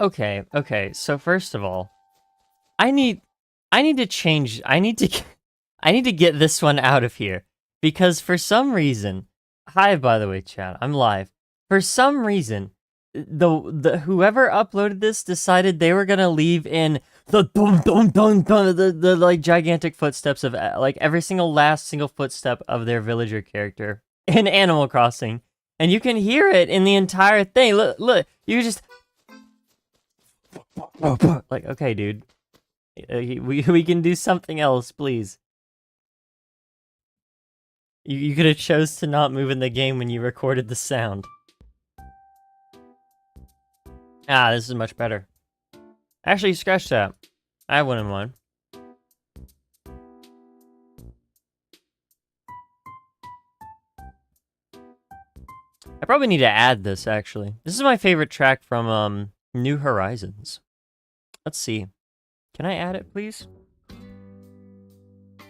Okay. So first of all, I need to change. I need to get this one out of here because for some reason, hi by the way, chat. I'm live. For some reason, the whoever uploaded this decided they were gonna leave in the dum dum dum dum the like gigantic footsteps of like every last single footstep of their villager character in Animal Crossing, and you can hear it in the entire thing. Look, you just like okay, dude. We can do something else, please. You could have chose to not move in the game when you recorded the sound. Ah, this is much better. Actually, scratch that. I have one in mind. I probably need to add this, actually. This is my favorite track from, New Horizons. Let's see. Can I add it, please?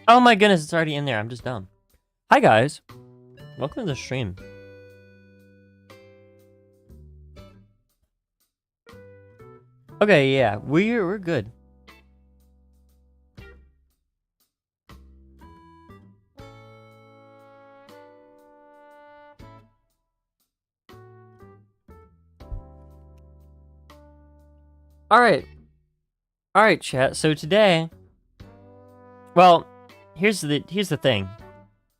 Oh my goodness, it's already in there. I'm just dumb. Hi, guys. Welcome to the stream. Okay, yeah, we're good. All right, chat. So today, well, here's the thing.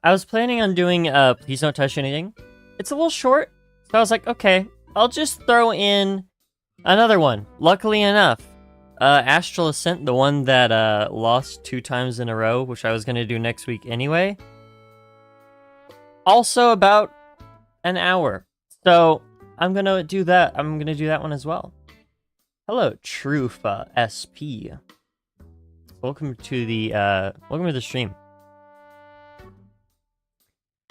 I was planning on doing Please Don't Touch Anything. It's a little short, so I was like, okay, I'll just throw in another one. Luckily enough, Astral Ascent, the one that lost 2 times in a row, which I was gonna do next week anyway. Also about an hour, so I'm gonna do that. I'm gonna do that one as well. Hello, Trufa SP. Welcome to the stream.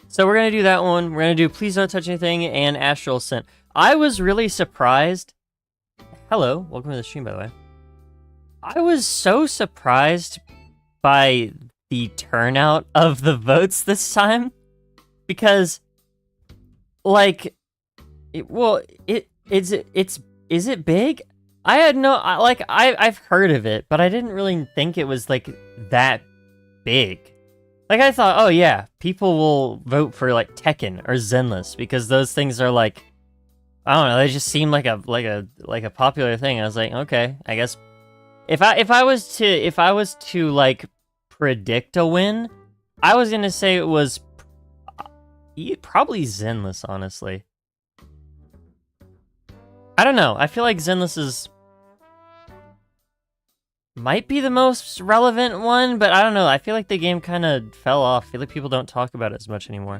So we're gonna do that one. We're gonna do Please Don't Touch Anything and Astral Ascent. I was really surprised. Hello, welcome to the stream, by the way. I was so surprised by the turnout of the votes this time because, like, is it big? I had no I've heard of it, but I didn't really think it was like that big. Like I thought, oh yeah, people will vote for like Tekken or Zenless because those things are like, I don't know, they just seem like a popular thing. I was like, okay, I guess if I was to like predict a win, I was gonna say it was probably Zenless, honestly. I don't know. I feel like Zenless might be the most relevant one, but I don't know. I feel like the game kind of fell off. I feel like people don't talk about it as much anymore.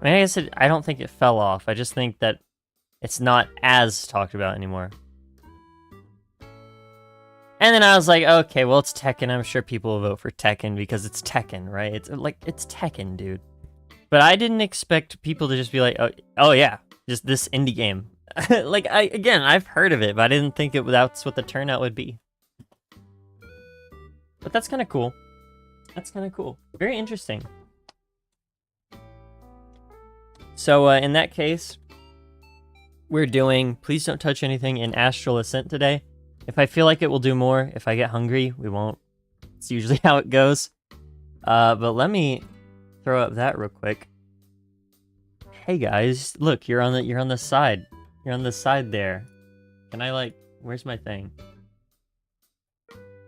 I mean, I don't think it fell off. I just think that it's not as talked about anymore. And then I was like, okay, well, it's Tekken. I'm sure people will vote for Tekken because it's Tekken, right? It's Tekken, dude. But I didn't expect people to just be like, oh yeah, just this indie game. Like, I've heard of it, but I didn't think that's what the turnout would be. But that's kind of cool. That's kind of cool. Very interesting. So, in that case, we're doing Please Don't Touch Anything in Astral Ascent today. If I feel like it, we'll do more. If I get hungry, we won't. It's usually how it goes. But let me throw up that real quick. Hey guys, look, you're on the side. You're on the side there. Can I like, where's my thing?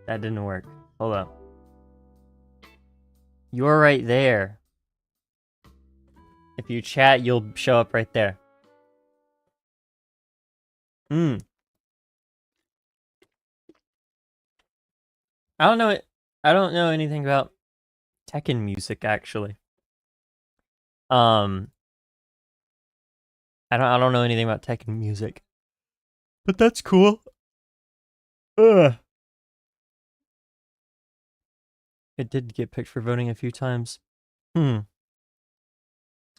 That didn't work. Hold up. You're right there. If you chat, you'll show up right there. I don't know it. I don't know anything about Tekken music actually. I don't know anything about Tekken music. But that's cool. Ugh. It did get picked for voting a few times. I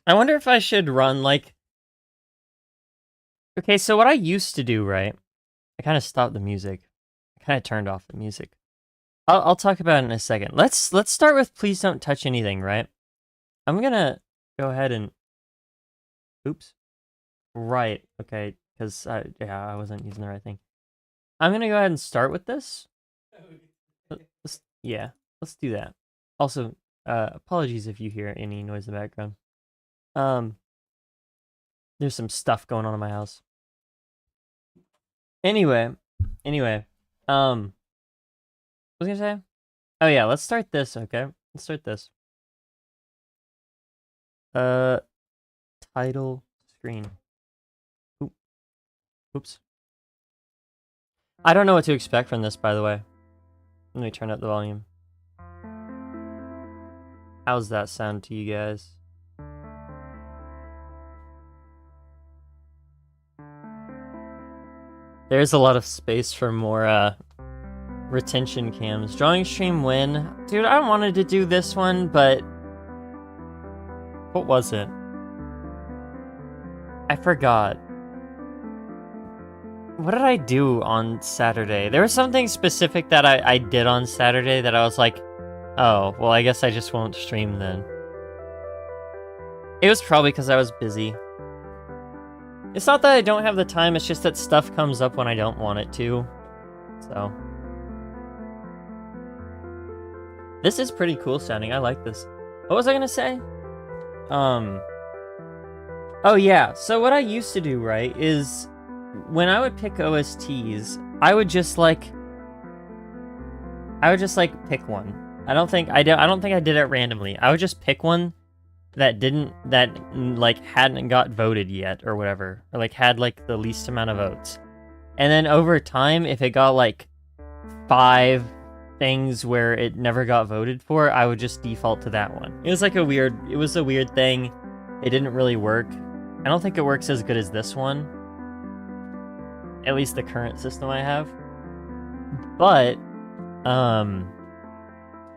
wonder if I should run like... Okay, so what I used to do, right? I kind of stopped the music. I kind of turned off the music. I'll talk about it in a second. Let's start with Please Don't Touch Anything, right? I'm gonna go ahead and... Oops. Right, okay, because I wasn't using the right thing. I'm gonna go ahead and start with this. Yeah, let's do that. Also, apologies if you hear any noise in the background. There's some stuff going on in my house. Anyway, what was I gonna say? Oh yeah, let's start this, okay? Let's start this. Title screen. Oops. I don't know what to expect from this, by the way. Let me turn up the volume. How's that sound to you guys? There's a lot of space for more, retention cams. Drawing stream win. Dude, I wanted to do this one, but... What was it? I forgot. What did I do on Saturday? There was something specific that I did on Saturday that I was like, oh, well, I guess I just won't stream then. It was probably because I was busy. It's not that I don't have the time, it's just that stuff comes up when I don't want it to. So. This is pretty cool sounding, I like this. What was I gonna say? Oh yeah, so what I used to do, right, is when I would pick OSTs, I would just like pick one. I don't think I did it randomly. I would just pick one that hadn't got voted yet or whatever, or like had like the least amount of votes. And then over time, if it got like 5 things where it never got voted for, I would just default to that one. It was a weird thing. It didn't really work. I don't think it works as good as this one. At least the current system I have. But,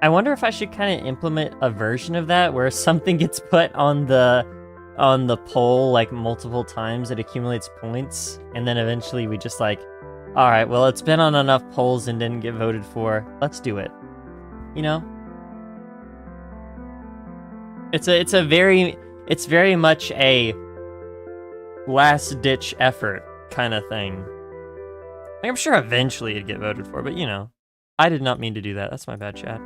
I wonder if I should kind of implement a version of that where something gets put on the poll like multiple times, it accumulates points, and then eventually we just like, alright, well it's been on enough polls and didn't get voted for, let's do it. You know? It's very much a last ditch effort kind of thing. I'm sure eventually it'd get voted for, but you know. I did not mean to do that, that's my bad, chat.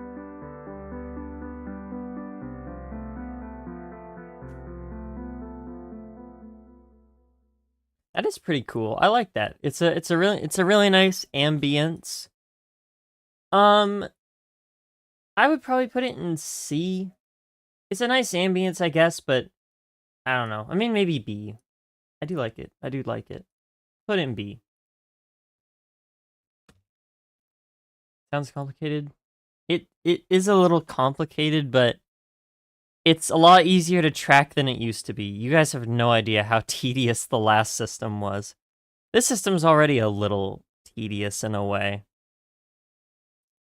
That is pretty cool. I like that. It's a really nice ambience. I would probably put it in C. It's a nice ambience, I guess, but I don't know. I mean, maybe B. I do like it. Put it in B. Sounds complicated. It is a little complicated, but it's a lot easier to track than it used to be. You guys have no idea how tedious the last system was. This system's already a little tedious in a way.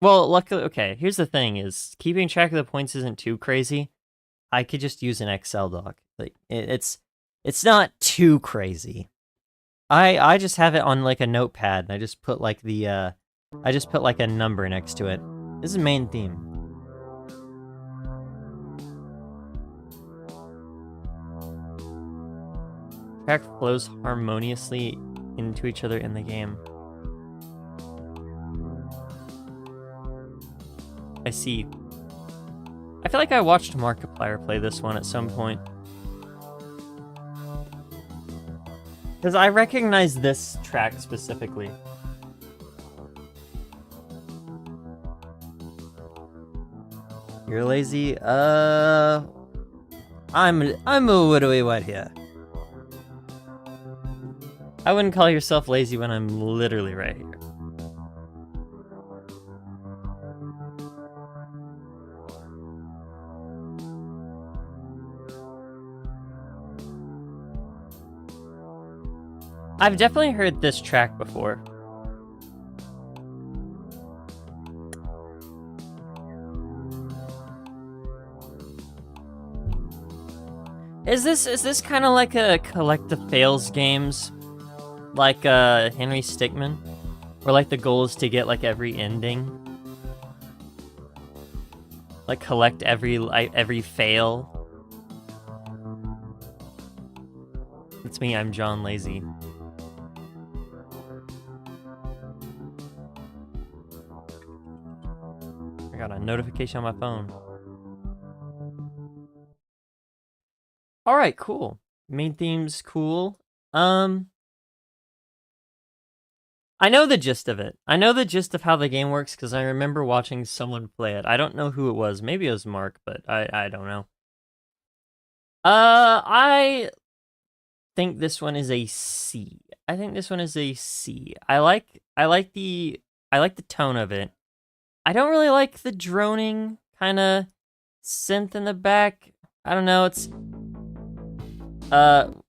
Well, luckily, okay, here's the thing is, keeping track of the points isn't too crazy. I could just use an Excel doc. Like, it's not too crazy. I just have it on like a notepad, and I just put like a number next to it. This is main theme. Track flows harmoniously into each other in the game. I see. I feel like I watched Markiplier play this one at some point. Because I recognize this track specifically. You're lazy? I'm what do we want here? I wouldn't call yourself lazy when I'm literally right here. I've definitely heard this track before. Is this kind of like a collective fails games? Like Henry Stickmin? Where like the goal is to get like every ending? Like collect every fail? It's me, I'm John Lazy. got a notification on my phone. Alright, cool. Main theme's cool. I know the gist of it. I know the gist of how the game works because I remember watching someone play it. I don't know who it was. Maybe it was Mark, but I don't know. I think this one is a C. I think this one is a C. I like the tone of it. I don't really like the droning kind of synth in the back. I don't know. It's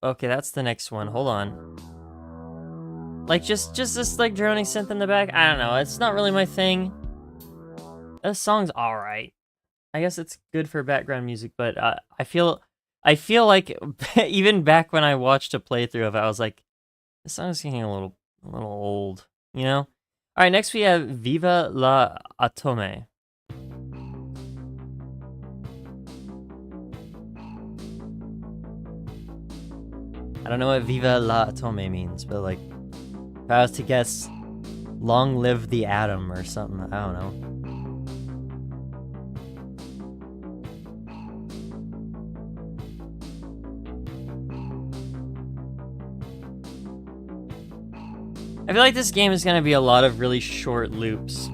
okay, that's the next one. Hold on. Like just this like droning synth in the back. I don't know. It's not really my thing. This song's all right. I guess it's good for background music, but I feel like even back when I watched a playthrough of it, I was like, this song's getting a little old, you know? All right, next we have Viva la Atome. I don't know what Viva la Atome means, but like, if I was to guess, long live the atom or something, I don't know. I feel like this game is gonna be a lot of really short loops.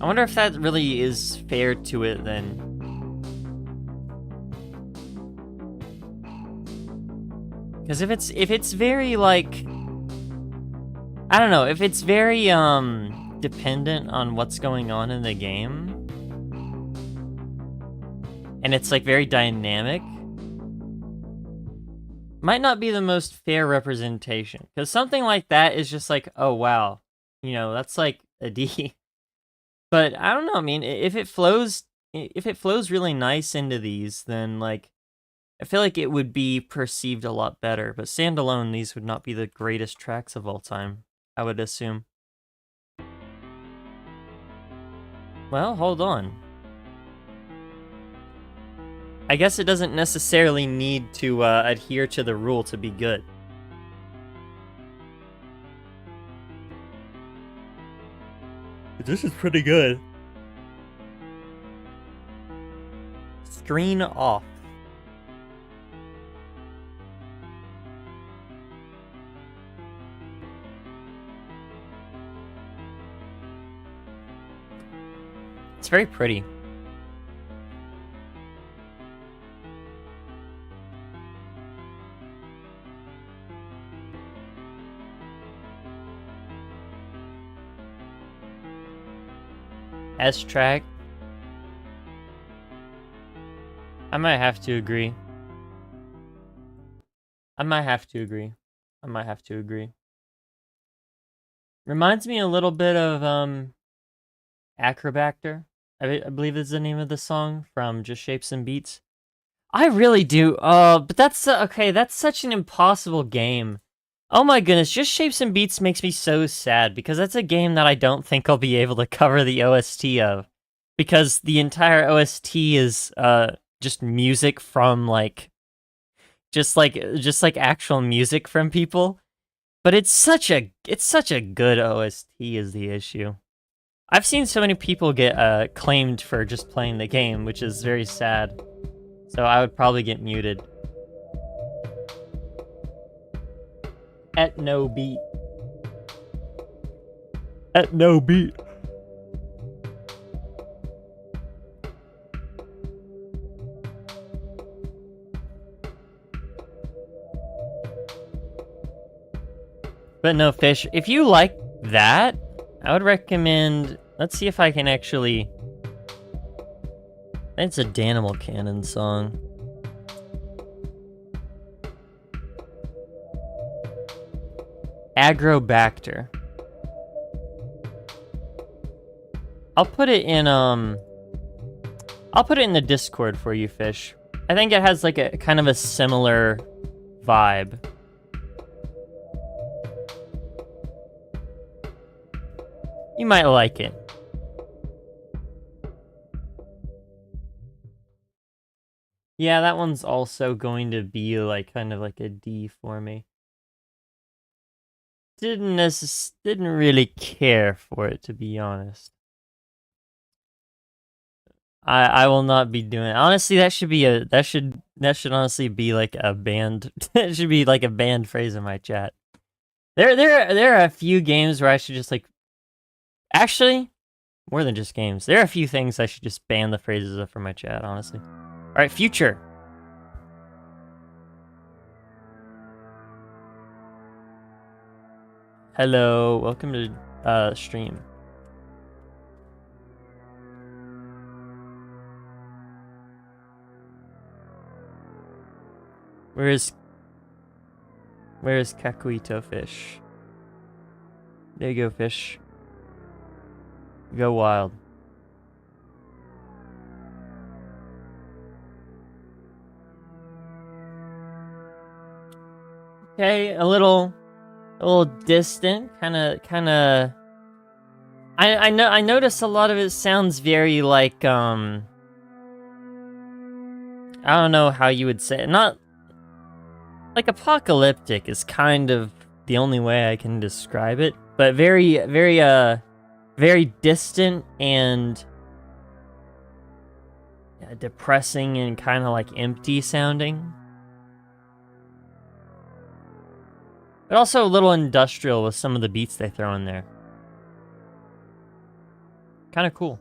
I wonder if that really is fair to it then. Because if it's very like, I don't know, if it's very dependent on what's going on in the game, and it's like very dynamic, might not be the most fair representation. Because something like that is just like, oh wow, you know, that's like a D. But I don't know. I mean, if it flows really nice into these, then like, I feel like it would be perceived a lot better. But standalone, these would not be the greatest tracks of all time, I would assume. Well, hold on. I guess it doesn't necessarily need to adhere to the rule to be good. This is pretty good. Screen off. It's very pretty. S track. I might have to agree. I might have to agree. Reminds me a little bit of Acrobactor. I believe is the name of the song from Just Shapes and Beats. I really do. But that's okay. That's such an impossible game. Oh my goodness, Just Shapes and Beats makes me so sad because that's a game that I don't think I'll be able to cover the OST of, because the entire OST is just music from like just like actual music from people. But it's such a good OST is the issue. I've seen so many people get claimed for just playing the game, which is very sad. So I would probably get muted. At no beat. At no beat. But no, Fish, if you like that, I would recommend... Let's see if I can actually... It's a Danimal Cannon song. Agrobacter. I'll put it in the Discord for you, Fish. I think it has like a kind of a similar vibe. You might like it. Yeah, that one's also going to be like kind of like a D for me. didn't really care for it, to be honest. I will not be doing it. Honestly, that should honestly be like a banned it should be like a banned phrase in my chat. There are a few games where I should just like actually more than just games. There are a few things I should just ban the phrases of from my chat, honestly. Alright, future. Hello, welcome to stream. Where is Kakuito fish? There you go, fish. Go wild. Okay, a little distant, kind of. I notice a lot of it sounds very like I don't know how you would say it. Not like apocalyptic is kind of the only way I can describe it, but very distant and depressing and kind of like empty sounding. But also a little industrial with some of the beats they throw in there. Kind of cool.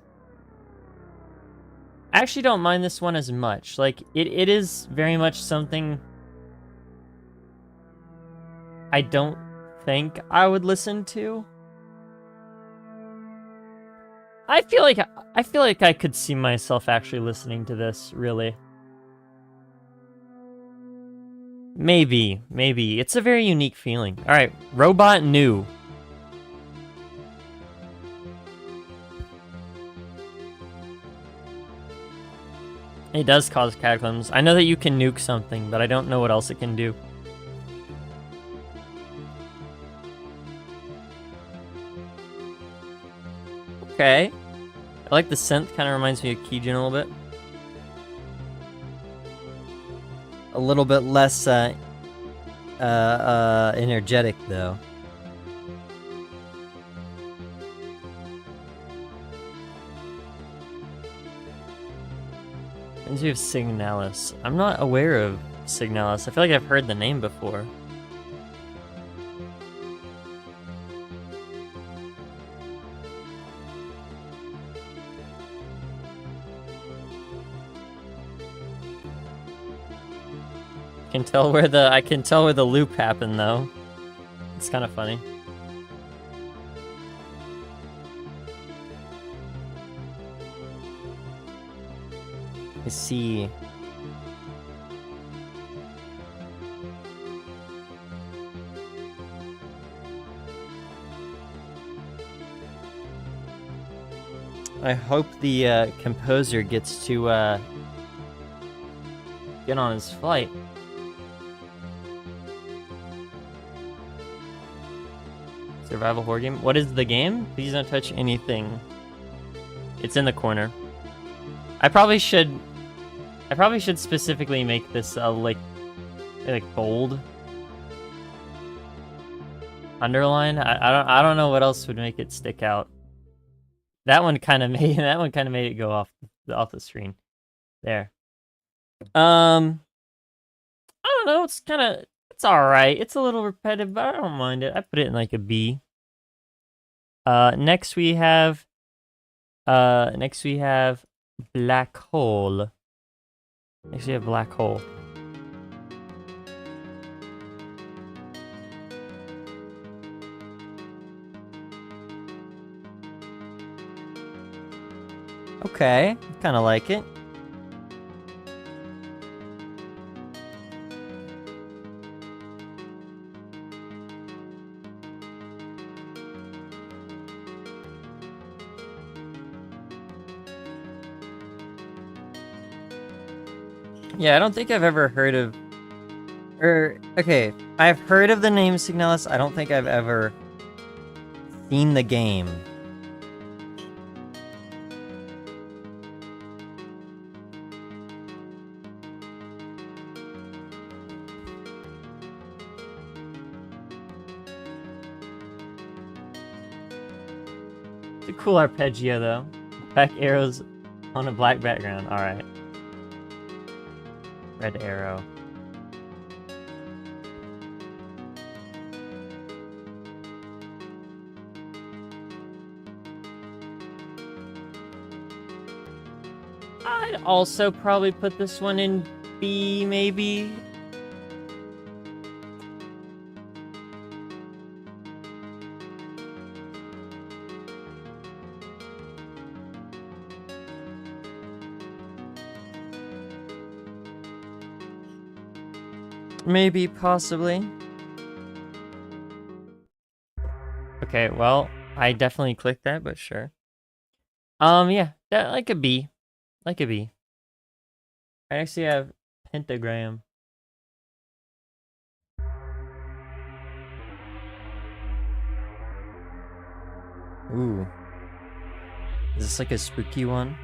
I actually don't mind this one as much. Like, it is very much something I don't think I would listen to. I feel like I could see myself actually listening to this, really. Maybe. It's a very unique feeling. Alright, Robot New. It does cause cataclysms. I know that you can nuke something, but I don't know what else it can do. Okay. I like the synth, kind of reminds me of Kijin a little bit. A little bit less energetic though. Reminds me of Signalis. I'm not aware of Signalis. I feel like I've heard the name before. I can tell where the loop happened though. It's kind of funny. I see. I hope the composer gets to get on his flight. Survival horror game? What is the game? Please don't touch anything. It's in the corner. I probably should specifically make this like bold. Underline? I don't know what else would make it stick out. That one kind of made it go off the screen. There. I don't know, it's alright. It's a little repetitive, but I don't mind it. I put it in like a B. Next we have Black Hole. Next we have Black Hole. Okay, kind of like it. Yeah, I don't think I've ever heard of... okay, I've heard of the name Signalis. I don't think I've ever seen the game. It's a cool arpeggio though. Back arrows on a black background. Alright. Red arrow. I'd also probably put this one in B, maybe. Maybe, possibly. Okay, well, I definitely clicked that, but sure. Yeah, that, like a B. Like a B. I actually have pentagram. Ooh. Is this like a spooky one?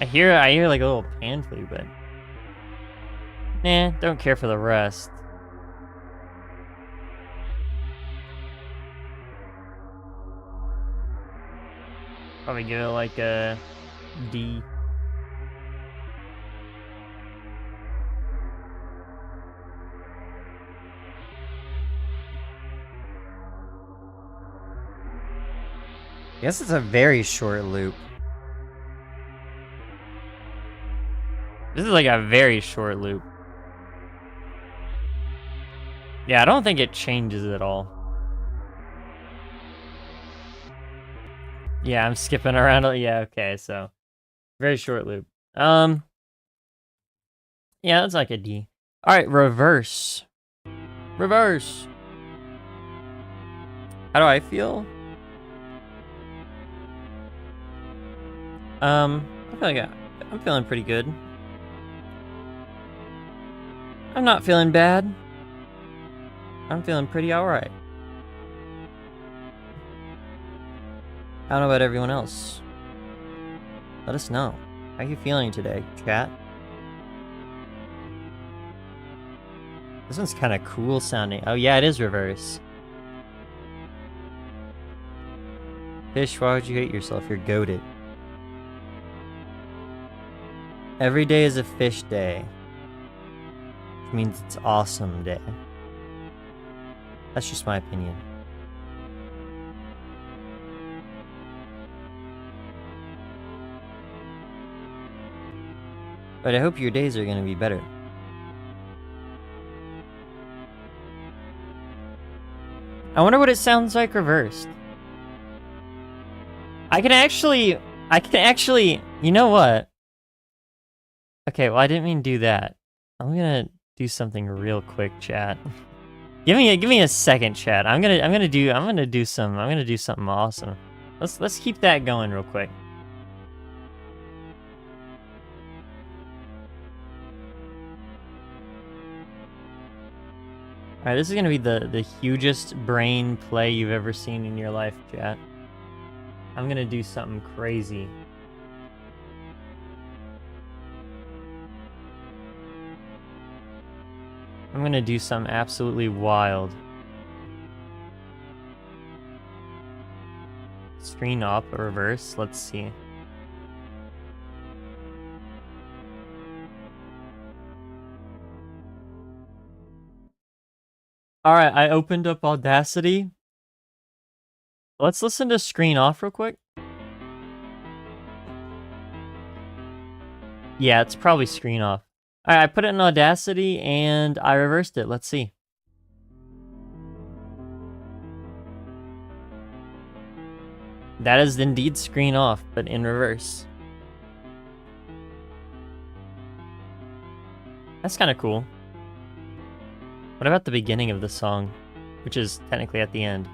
I hear like a little pan flute, but nah, don't care for the rest. Probably give it like a D. I guess it's a very short loop. This is like a very short loop. Yeah, I don't think it changes at all. Yeah, I'm skipping around. Yeah, okay, so very short loop. Yeah, that's like a D. All right, reverse. Reverse. How do I feel? I feel like I'm feeling pretty good. I'm not feeling bad. I'm feeling pretty alright. I don't know about everyone else. Let us know. How are you feeling today, chat? This one's kind of cool sounding. Oh yeah, it is reverse. Fish, why would you hate yourself? You're goated. Every day is a fish day. Which means it's awesome day. That's just my opinion. But I hope your days are gonna be better. I wonder what it sounds like reversed. I can actually, you know what? Okay, well I didn't mean to do that. I'm gonna do something real quick, chat. Give me a second, chat. I'm gonna do something awesome. Let's keep that going real quick. Alright, this is gonna be the hugest brain play you've ever seen in your life, chat. I'm gonna do something crazy. I'm gonna do something absolutely wild. Screen off or reverse, let's see. Alright, I opened up Audacity. Let's listen to screen off real quick. Yeah, it's probably screen off. Alright, I put it in Audacity and I reversed it. Let's see. That is indeed screen off, but in reverse. That's kind of cool. What about the beginning of the song, which is technically at the end?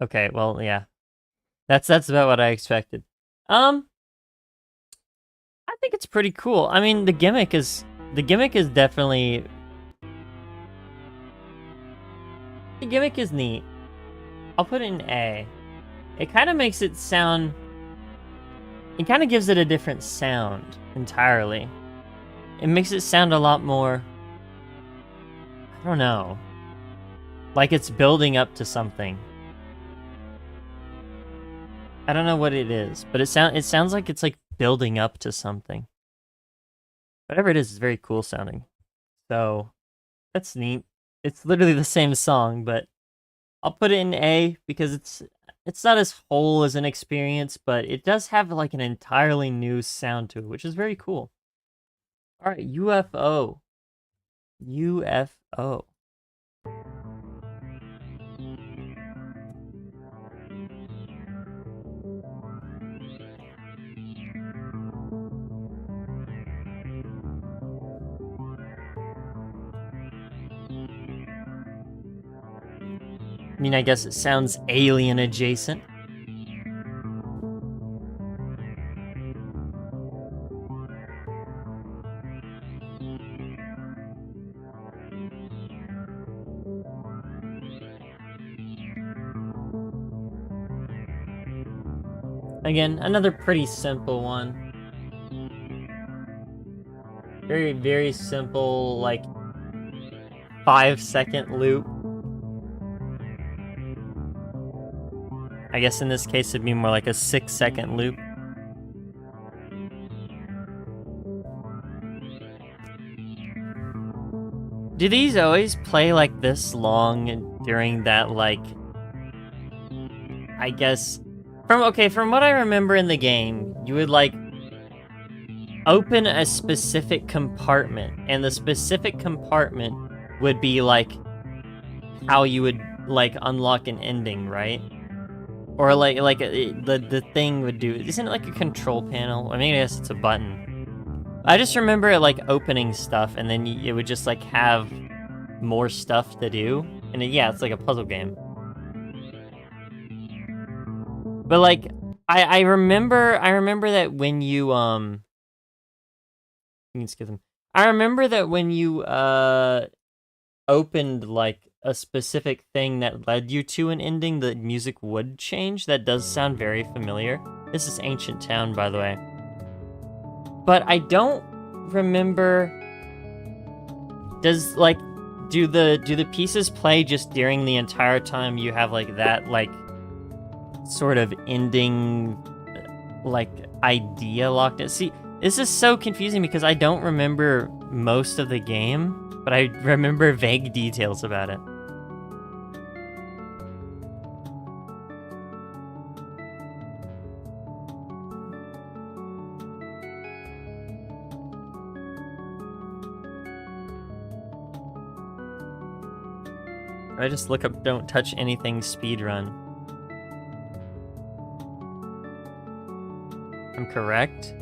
Okay, well, yeah. That's about what I expected. I think it's pretty cool. I mean, the gimmick is definitely The gimmick is neat. I'll put it in A. It kind of makes it sound... It kind of gives it a different sound entirely. It makes it sound a lot more... I don't know. Like it's building up to something. I don't know what it is, but it sounds like it's like building up to something. Whatever it is, it's very cool sounding. So, that's neat. It's literally the same song, but I'll put it in A because it's not as whole as an experience, but it does have like an entirely new sound to it, which is very cool. All right, UFO. UFO. I mean, I guess it sounds alien adjacent. Again, another pretty simple one. Very, very simple, like 5-second loop. I guess in this case it'd be more like a 6-second loop. Do these always play like this long during that, like, I guess, from what I remember in the game, you would like open a specific compartment, and the specific compartment would be like how you would like unlock an ending, right? Or like the thing would do. Isn't it like a control panel? I mean, I guess it's a button. I just remember it like opening stuff, and then it would just like have more stuff to do. And yeah, it's like a puzzle game. But like, I remember that when you can skip them. I remember that when you opened like a specific thing that led you to an ending, the music would change. That does sound very familiar. This is Ancient Town, by the way. But I don't remember... Does, like, do the pieces play just during the entire time you have, like, that, like, sort of ending, like, idea locked in? See, this is so confusing because I don't remember most of the game, but I remember vague details about it. I just look up don't touch anything speedrun. I'm correct?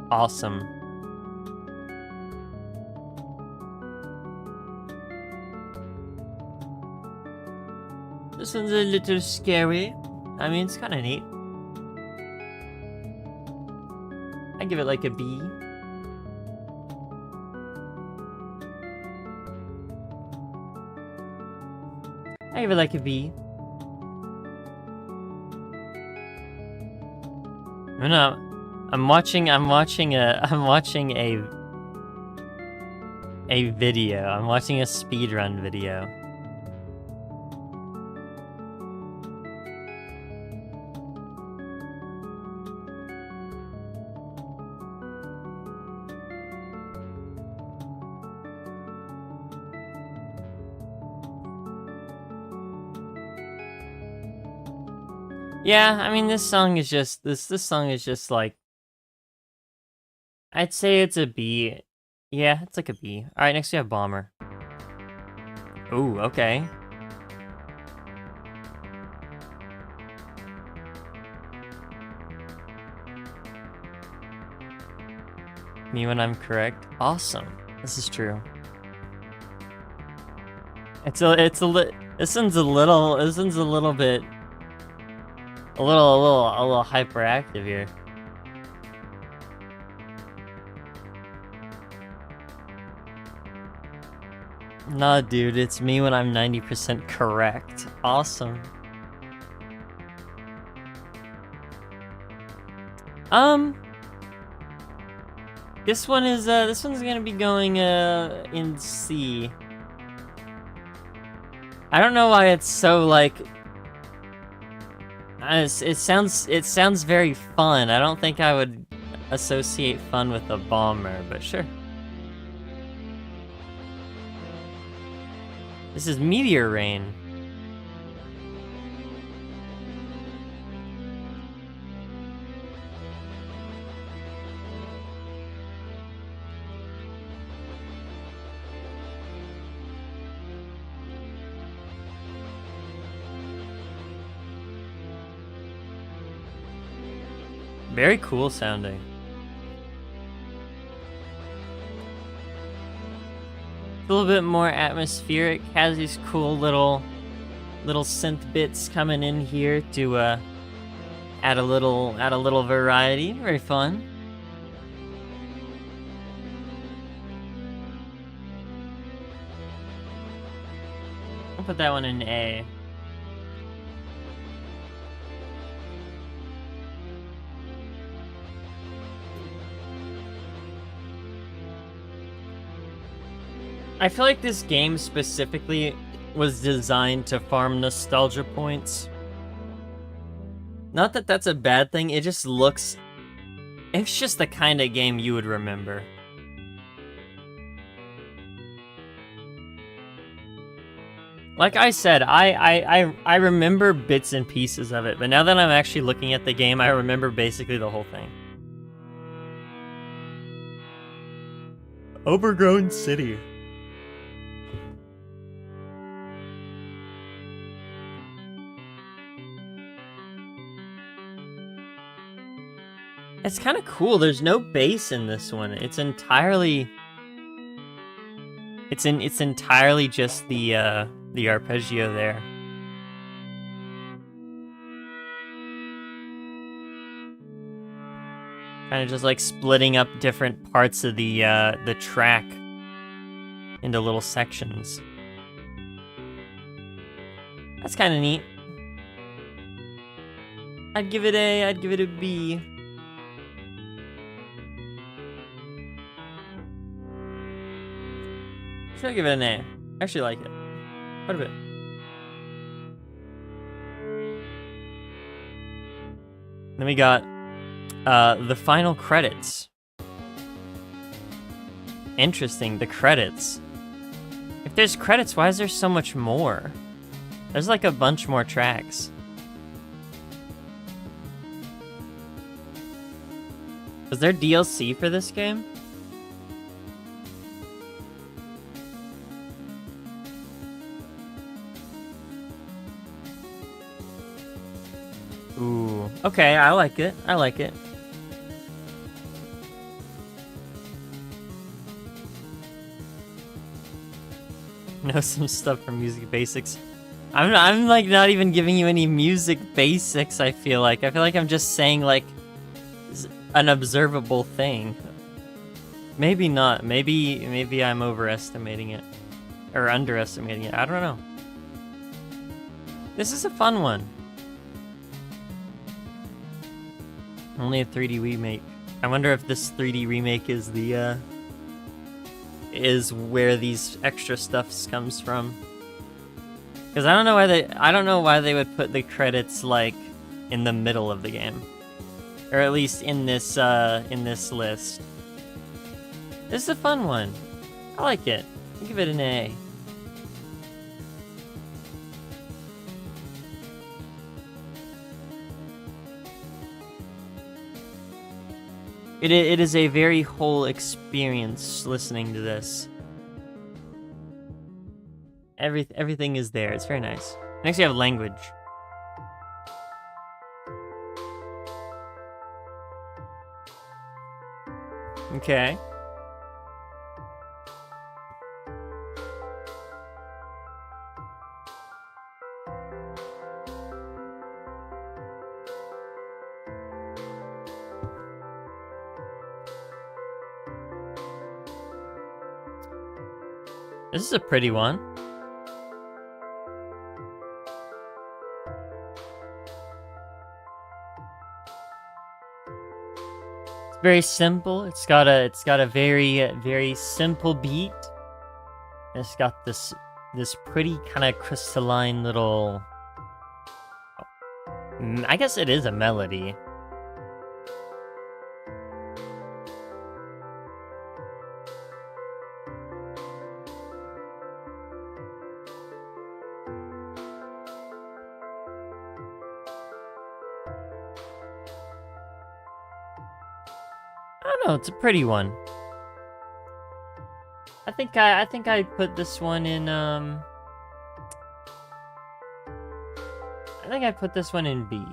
Awesome. This one's a little scary. I mean, it's kind of neat. I give it like a B. I give it like a B. No, I'm watching a video. I'm watching a speedrun video. Yeah, I mean, this song is just like, I'd say it's a B. Yeah, it's like a B. All right, next we have Bomber. Ooh, okay. Me when I'm correct. Awesome. This is true. This one's a little bit. A little hyperactive here. Nah, dude, it's me when I'm 90% correct. Awesome. This one's gonna be going in C. I don't know why it's so like. It sounds very fun. I don't think I would associate fun with a bomber, but sure. This is meteor rain. Very cool sounding. It's a little bit more atmospheric. Has these cool little synth bits coming in here to add a little variety. Very fun. I'll put that one in A. I feel like this game specifically was designed to farm nostalgia points. Not that that's a bad thing, it just looks... It's just the kind of game you would remember. Like I said, I remember bits and pieces of it, but now that I'm actually looking at the game, I remember basically the whole thing. Overgrown city. It's kind of cool. There's no bass in this one. It's entirely... It's entirely just the arpeggio there. Kind of just like splitting up different parts of the track into little sections. That's kind of neat. I'd give it a B. I'll give it an A. I actually like it. Quite a bit. Then we got the final credits. Interesting, the credits. If there's credits, why is there so much more? There's like a bunch more tracks. Was there DLC for this game? Ooh, okay, I like it. I like it. Know some stuff from Music Basics. I'm like not even giving you any music basics, I feel like. I'm just saying like an observable thing. Maybe not. Maybe I'm overestimating it. Or underestimating it. I don't know. This is a fun one. Only a 3D remake. I wonder if this 3D remake is the is where these extra stuff comes from. Because I don't know why they would put the credits like in the middle of the game, or at least in this list. This is a fun one. I like it. I'll give it an A. It is a very whole experience listening to this. Everything is there. It's very nice. Next, you have language. Okay. This is a pretty one. It's very simple. It's got a very simple beat. And it's got this pretty kind of crystalline little. I guess it is a melody. I don't know, it's a pretty one. I think I put this one in I think I put this one in B.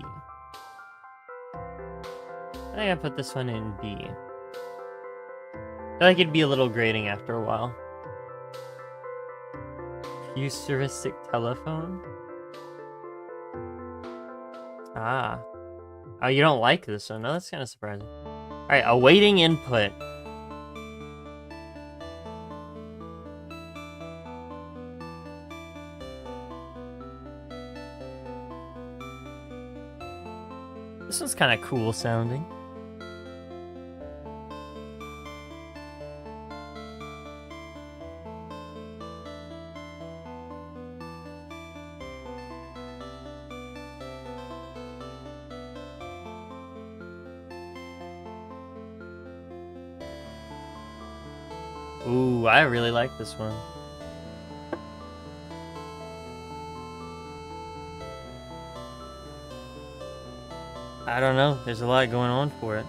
I think I put this one in B. I feel like it'd be a little grating after a while. Futuristic telephone? Ah. Oh, you don't like this one? No, that's kind of surprising. Alright, awaiting input. This one's kind of cool sounding. Ooh, I really like this one. I don't know, there's a lot going on for it.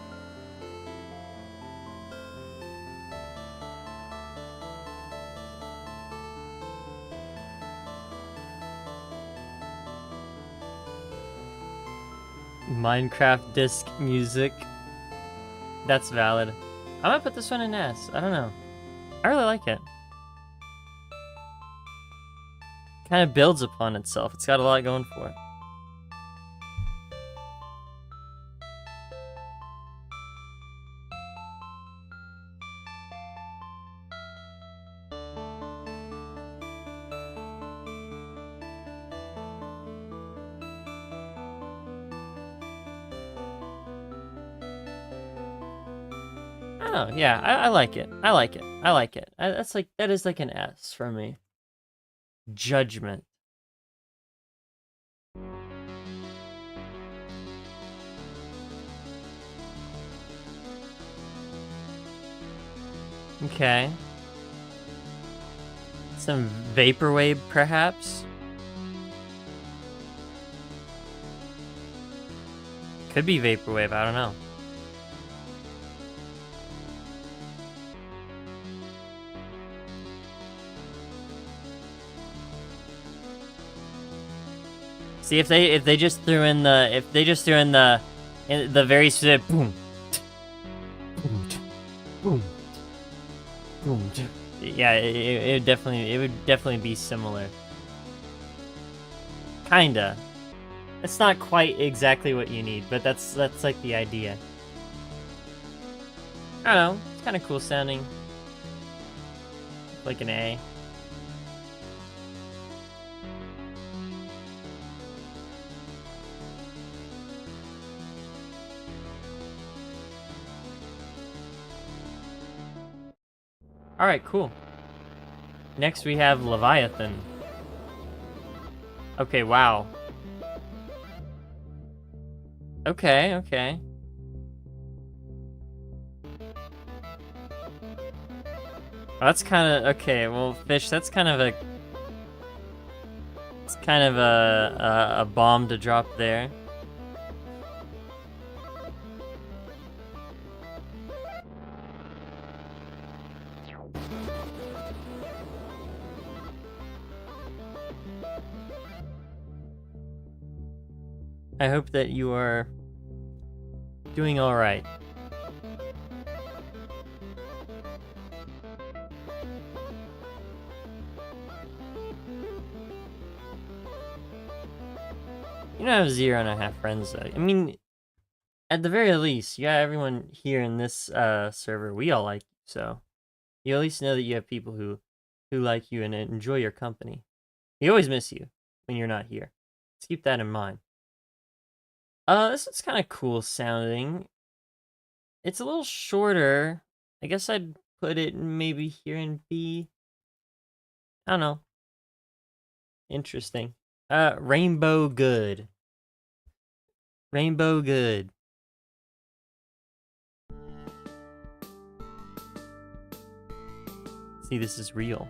Minecraft disc music. That's valid. I'm gonna put this one in S. I don't know. I really like it. Kind of builds upon itself. It's got a lot going for it. Oh, yeah, I like it. I like it. I like it. That is like an S for me. Judgment. Okay. Some vaporwave, perhaps? Could be vaporwave, I don't know. See, if they just threw in the very specific boom, boom, boom, yeah, it would definitely be similar. Kinda. It's not quite exactly what you need, but that's like the idea. I don't know. It's kind of cool sounding. Like an A. Alright, cool. Next we have Leviathan. Okay, wow. Okay, okay. Well, that's kind of... Okay, well, Fish, that's kind of a... It's kind of a bomb to drop there. I hope that you are doing all right. You don't have 0.5 friends though. I mean, at the very least, yeah, everyone here in this server, we all like you, so you at least know that you have people who who like you and enjoy your company. We always miss you when you're not here. Let's keep that in mind. This one's kind of cool sounding. It's a little shorter. I guess I'd put it maybe here in B. I don't know. Interesting. Rainbow Good. Rainbow Good. See, this is real.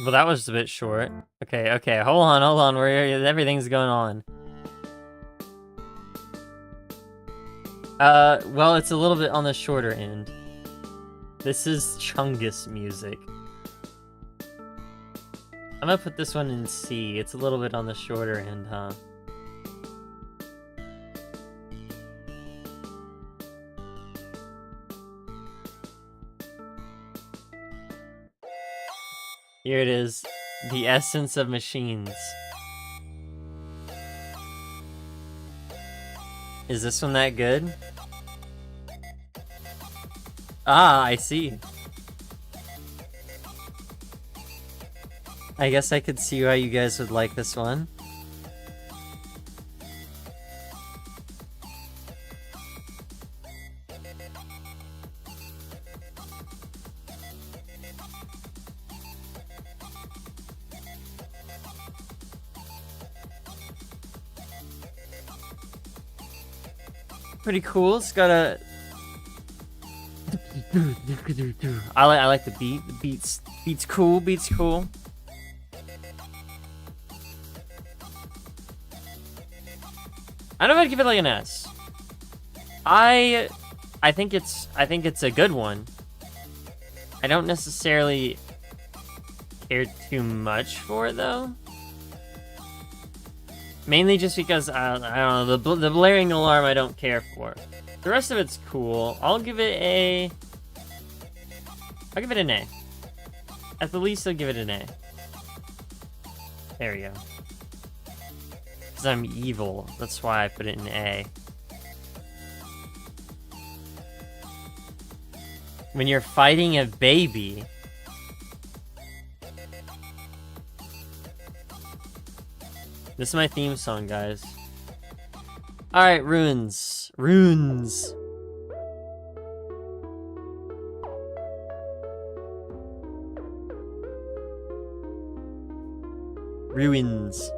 Well, that was a bit short. Okay, hold on. Everything's going on. Well, it's a little bit on the shorter end. This is Chungus music. I'm gonna put this one in C. It's a little bit on the shorter end, huh? Here it is. The essence of machines. Is this one that good? Ah, I see. I guess I could see why you guys would like this one. Pretty cool. It's got a. I like the beat. The beat's cool. Beat's cool. I don't know if I'd give it like an S. I think it's a good one. I don't necessarily care too much for it though. Mainly just because, I don't know, the blaring alarm I don't care for. The rest of it's cool. I'll give it an A. At the least, I'll give it an A. There we go. Because I'm evil. That's why I put it in A. When you're fighting a baby... This is my theme song, guys. Alright, runes. Runes. Ruins.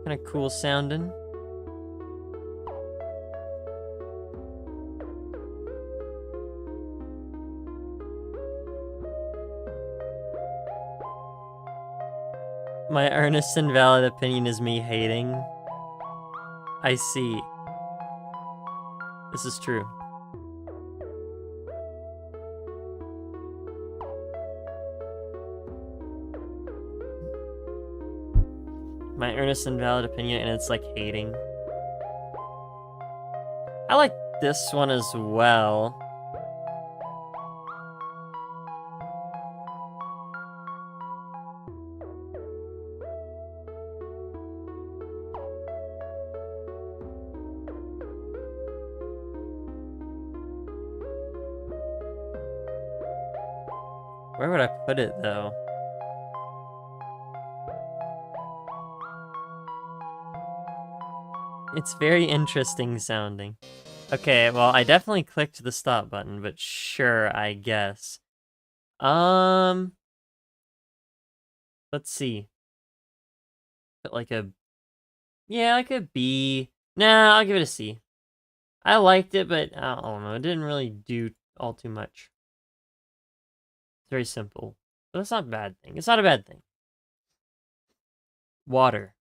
Kinda cool sounding. My earnest and valid opinion is me hating. I see. This is true. My earnest and valid opinion, and it's like hating. I like this one as well. Where would I put it, though? It's very interesting sounding. Okay, well, I definitely clicked the stop button, but sure, I guess. Let's see. Put like a... Yeah, like a B. Nah, I'll give it a C. I liked it, but I don't know. It didn't really do all too much. It's very simple. But that's not a bad thing. It's not a bad thing. Water.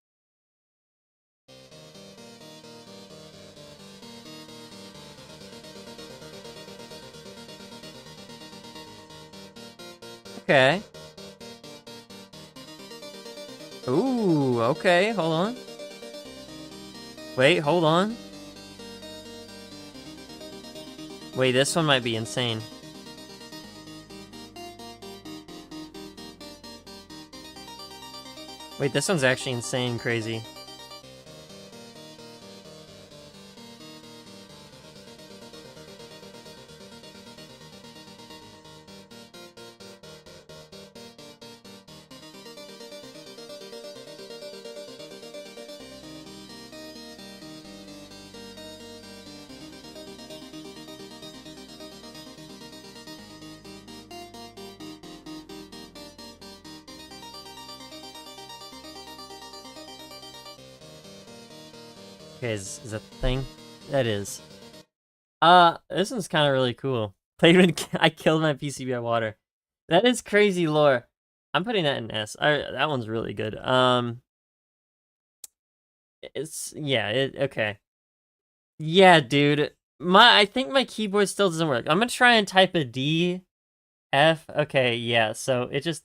Okay. Ooh, okay, hold on. Wait, hold on. Wait, this one might be insane. Wait, this one's actually insane crazy. Okay, is that the thing? That is. This one's kind of really cool. I killed my PCB water. That is crazy lore. I'm putting that in S. That one's really good. Okay. Yeah, dude. I think my keyboard still doesn't work. I'm gonna try and type a D, F. Okay, yeah. So it just,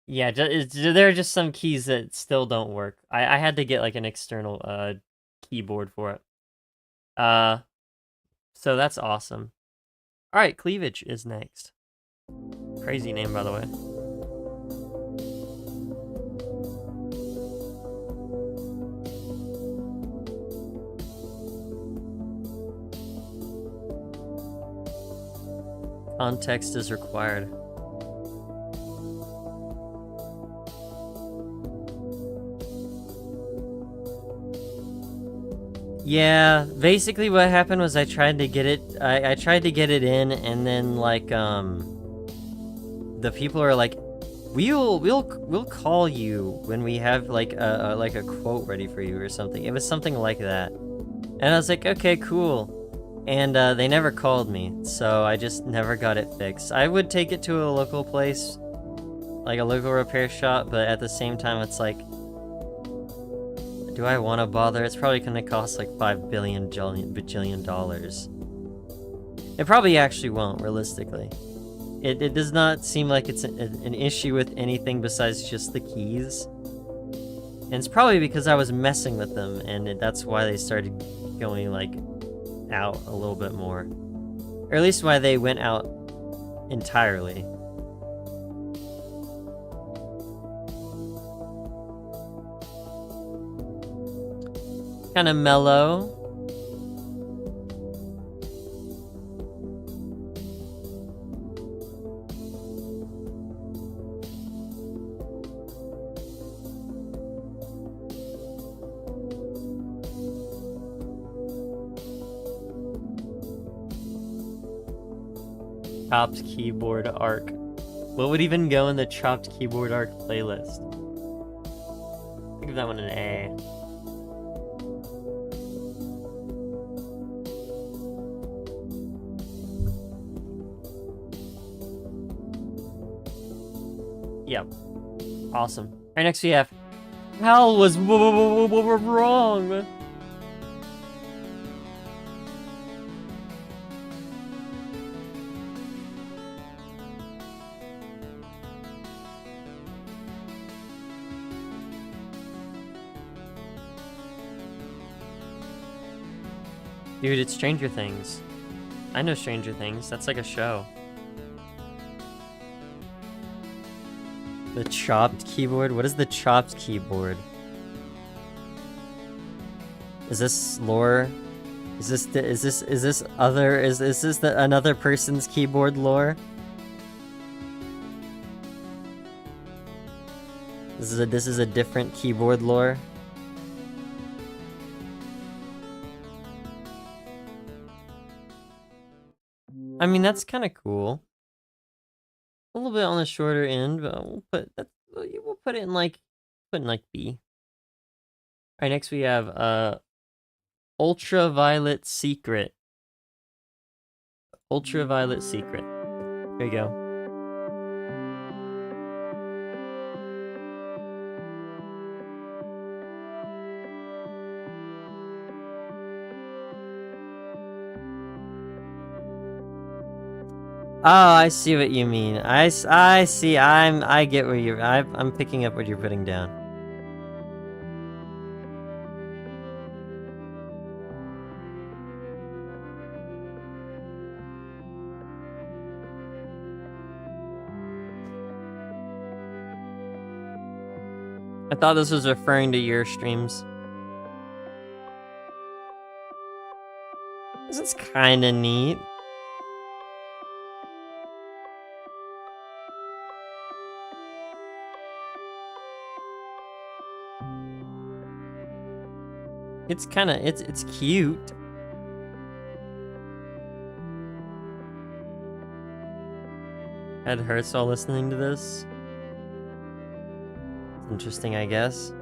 yeah, there are just some keys that still don't work. I had to get like an external keyboard for it. So that's awesome. All right, cleavage is next. Crazy name, by the way. Context is required. Yeah, basically what happened was I tried to get it. I tried to get it in, and then like the people are like, we'll call you when we have like a quote ready for you or something. It was something like that, and I was like, okay, cool. And they never called me, so I just never got it fixed. I would take it to a local place, like a local repair shop, but at the same time, it's like, do I want to bother? It's probably going to cost like $5 bajillion dollars. It probably actually won't, realistically. It does not seem like it's an issue with anything besides just the keys. And it's probably because I was messing with them, and that's why they started going, like, out a little bit more. Or at least why they went out entirely. Kind of mellow. Chopped keyboard arc. What would even go in the chopped keyboard arc playlist? I'll give that one an A. Yep. Awesome. Alright, next we have Hal was wrong. Dude, it's Stranger Things. I know Stranger Things. That's like a show. The chopped keyboard? What is the chopped keyboard? Is this lore? Is this another person's keyboard lore? This is a different keyboard lore. I mean, that's kind of cool. A little bit on the shorter end, but we'll put it in like B. All right, next we have Ultraviolet Secret. Ultraviolet Secret. There you go. Oh, I see what you mean. I see. I get where you're. I'm picking up what you're putting down. I thought this was referring to your streams. This is kind of neat. It's kind of it's cute. Head hurts while listening to this. It's interesting, I guess.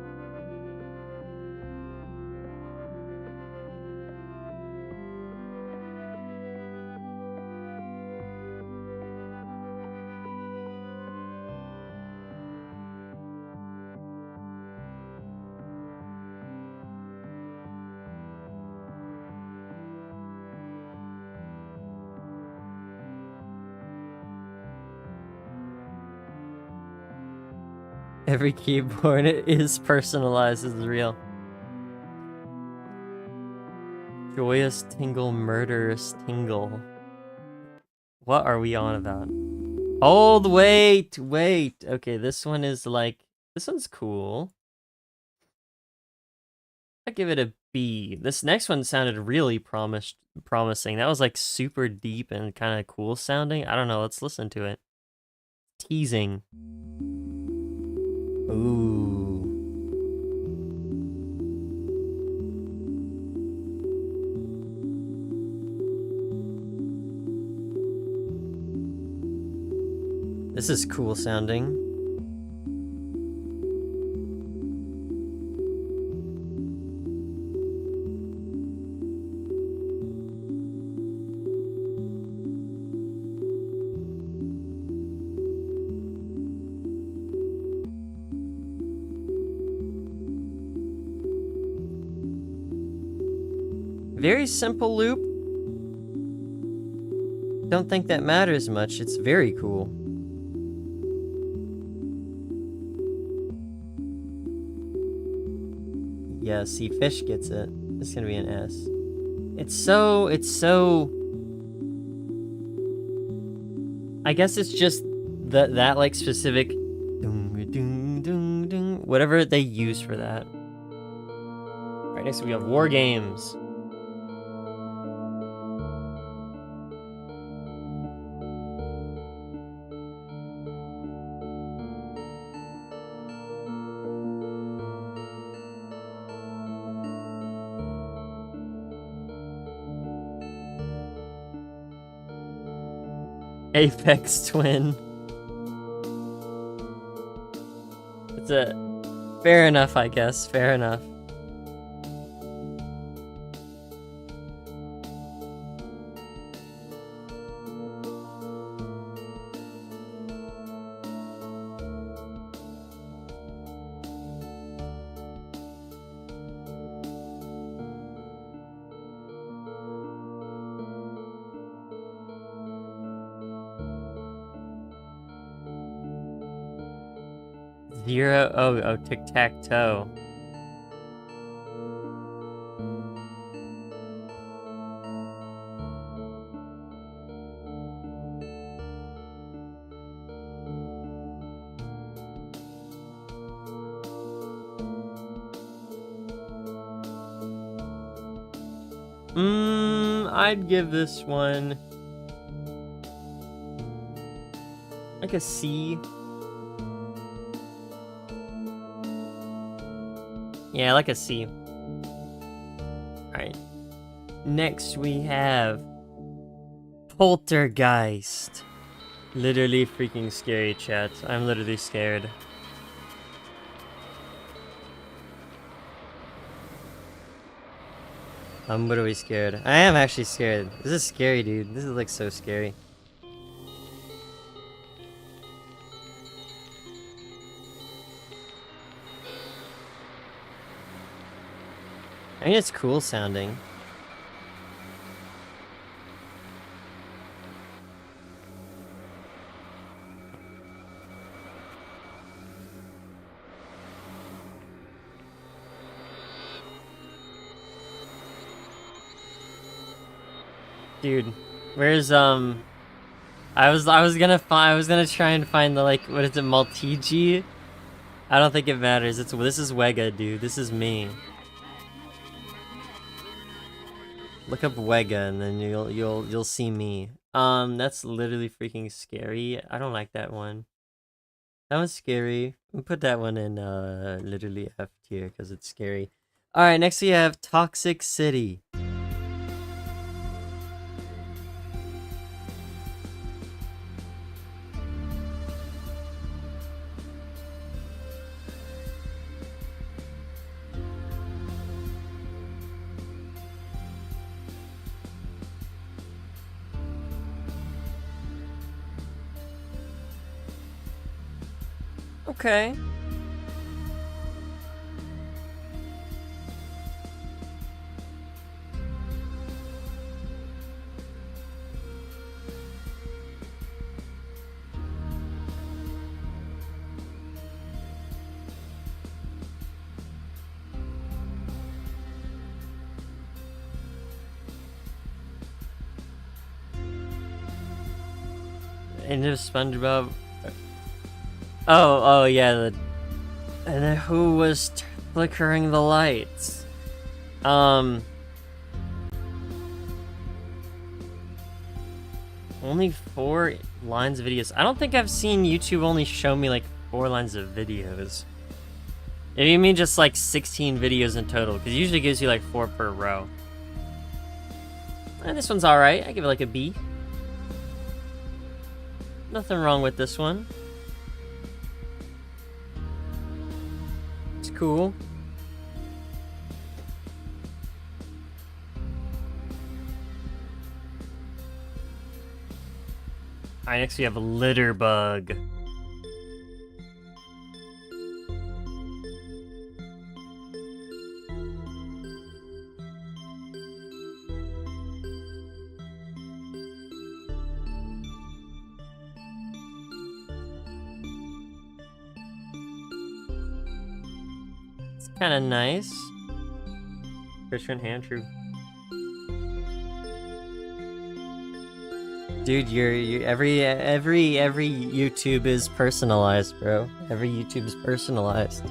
Every keyboard is personalized as real. Joyous tingle, murderous tingle. What are we on about? Hold, wait. Okay, this one is like, this one's cool. I give it a B. This next one sounded really promising. That was like super deep and kind of cool sounding. I don't know, let's listen to it. Teasing. Ooh. This is cool sounding. Very simple loop. Don't think that matters much. It's very cool. Yeah, see, fish gets it. It's gonna be an S. It's so... I guess it's just that like specific... whatever they use for that. Alright, next we have War Games. Apex Twin. It's a... fair enough, I guess. Fair enough. Zero... oh, tic-tac-toe. I'd give this one... like a C. Yeah, like a C. Alright. Next we have... Poltergeist. Literally freaking scary, chat. I'm literally scared. I'm literally scared. I am actually scared. This is scary, dude. This is like so scary. I mean, it's cool sounding. Dude, where's I was gonna try and find the like what is it, Maltigi? I don't think it matters. This is Wega, dude. This is me. Look up Wega and then you'll see me. That's literally freaking scary. I don't like that one. That one's scary. We'll put that one in literally F tier because it's scary. Alright, next we have Toxic City. Okay. End of SpongeBob. Oh yeah. And then who was flickering the lights? Only 4 lines of videos. I don't think I've seen YouTube only show me like 4 lines of videos. If you mean just like 16 videos in total, because it usually gives you like 4 per row. And this one's alright. I give it like a B. Nothing wrong with this one. It's cool. Alright, next we have Litter Bug. It's kind of nice. Christian hand true. Dude, you're every YouTube is personalized, bro. Every YouTube is personalized.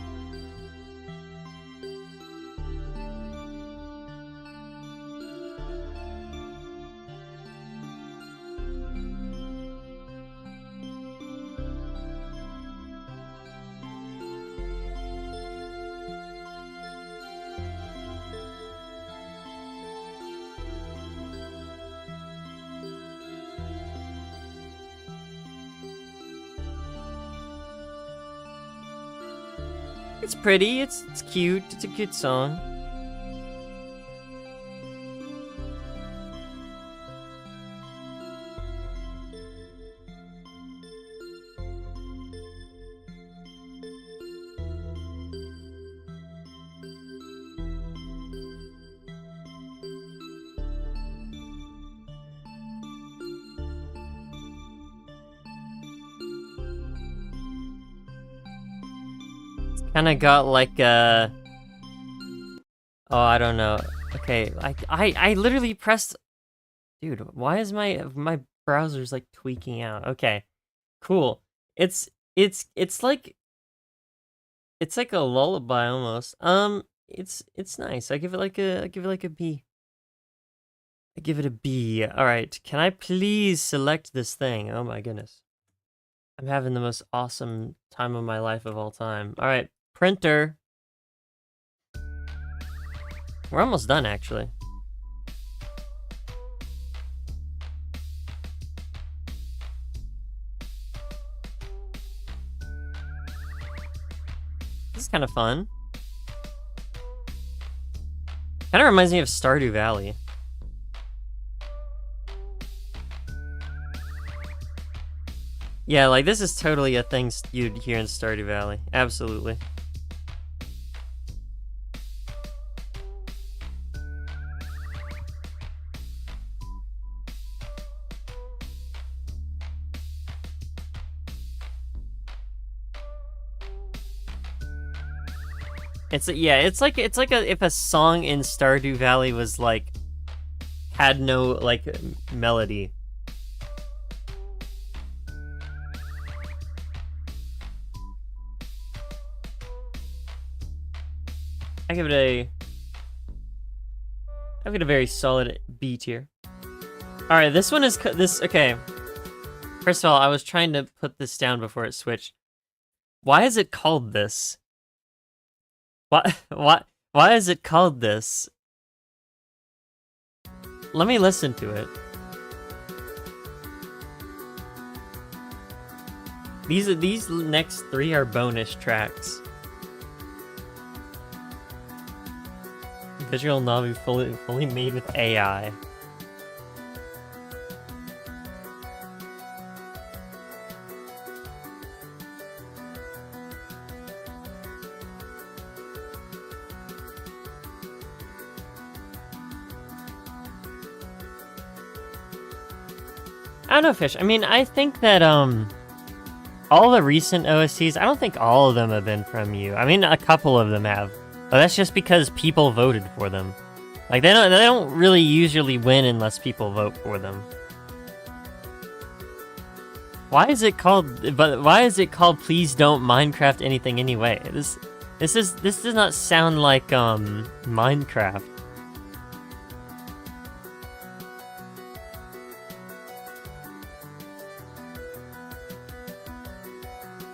It's pretty, it's cute, it's a cute song. Kinda got like a... Oh, I don't know. Okay, I literally pressed... Dude, why is my browser's like tweaking out? Okay, cool. It's like... It's like a lullaby almost. It's nice. I give it like a B. I give it a B. Alright, can I please select this thing? Oh my goodness. I'm having the most awesome time of my life of all time. Alright. Printer. We're almost done, actually. This is kind of fun. Kind of reminds me of Stardew Valley. Yeah, like this is totally a thing you'd hear in Stardew Valley. Absolutely. It's like if a song in Stardew Valley was like had no, like, melody. I give it a very solid B tier. Alright, this one is, okay. First of all, I was trying to put this down before it switched. Why is it called this? Why is it called this? Let me listen to it. These next 3 are bonus tracks. Visual novel fully made with AI. I don't know, Fish. I mean, I think that, all the recent OSTs, I don't think all of them have been from you. I mean, a couple of them have. But that's just because people voted for them. Like, they don't really usually win unless people vote for them. Why is it called Please Don't Minecraft Anything Anyway? This does not sound like, Minecraft.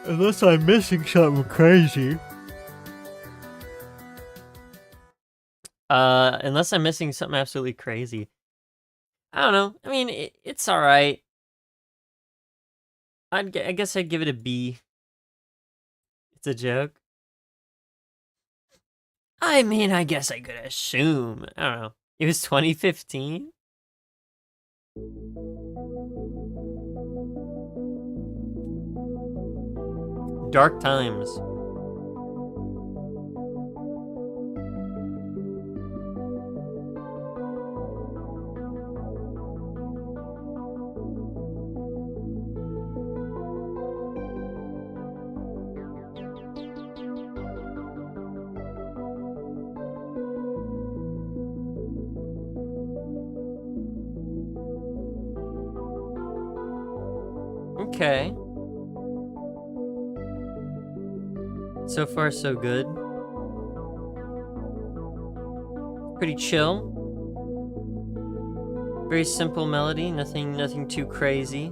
Unless I'm missing something crazy. Unless I'm missing something absolutely crazy. I don't know. I mean, it's alright. I guess I'd give it a B. It's a joke. I mean, I guess I could assume. I don't know. It was 2015? Dark times. Okay. So far, so good. Pretty chill. Very simple melody, nothing too crazy.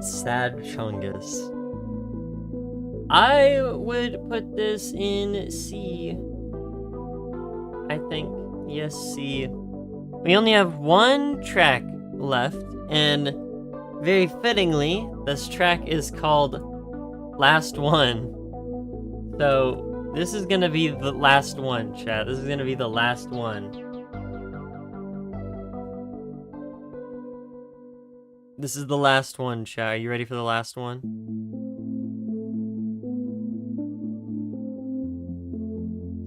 Sad Chungus. I would put this in C. I think. Yes, C. We only have one track left, and very fittingly, this track is called Last One. So, this is gonna be the last one, chat. This is gonna be the last one. This is the last one, chat. Are you ready for the last one?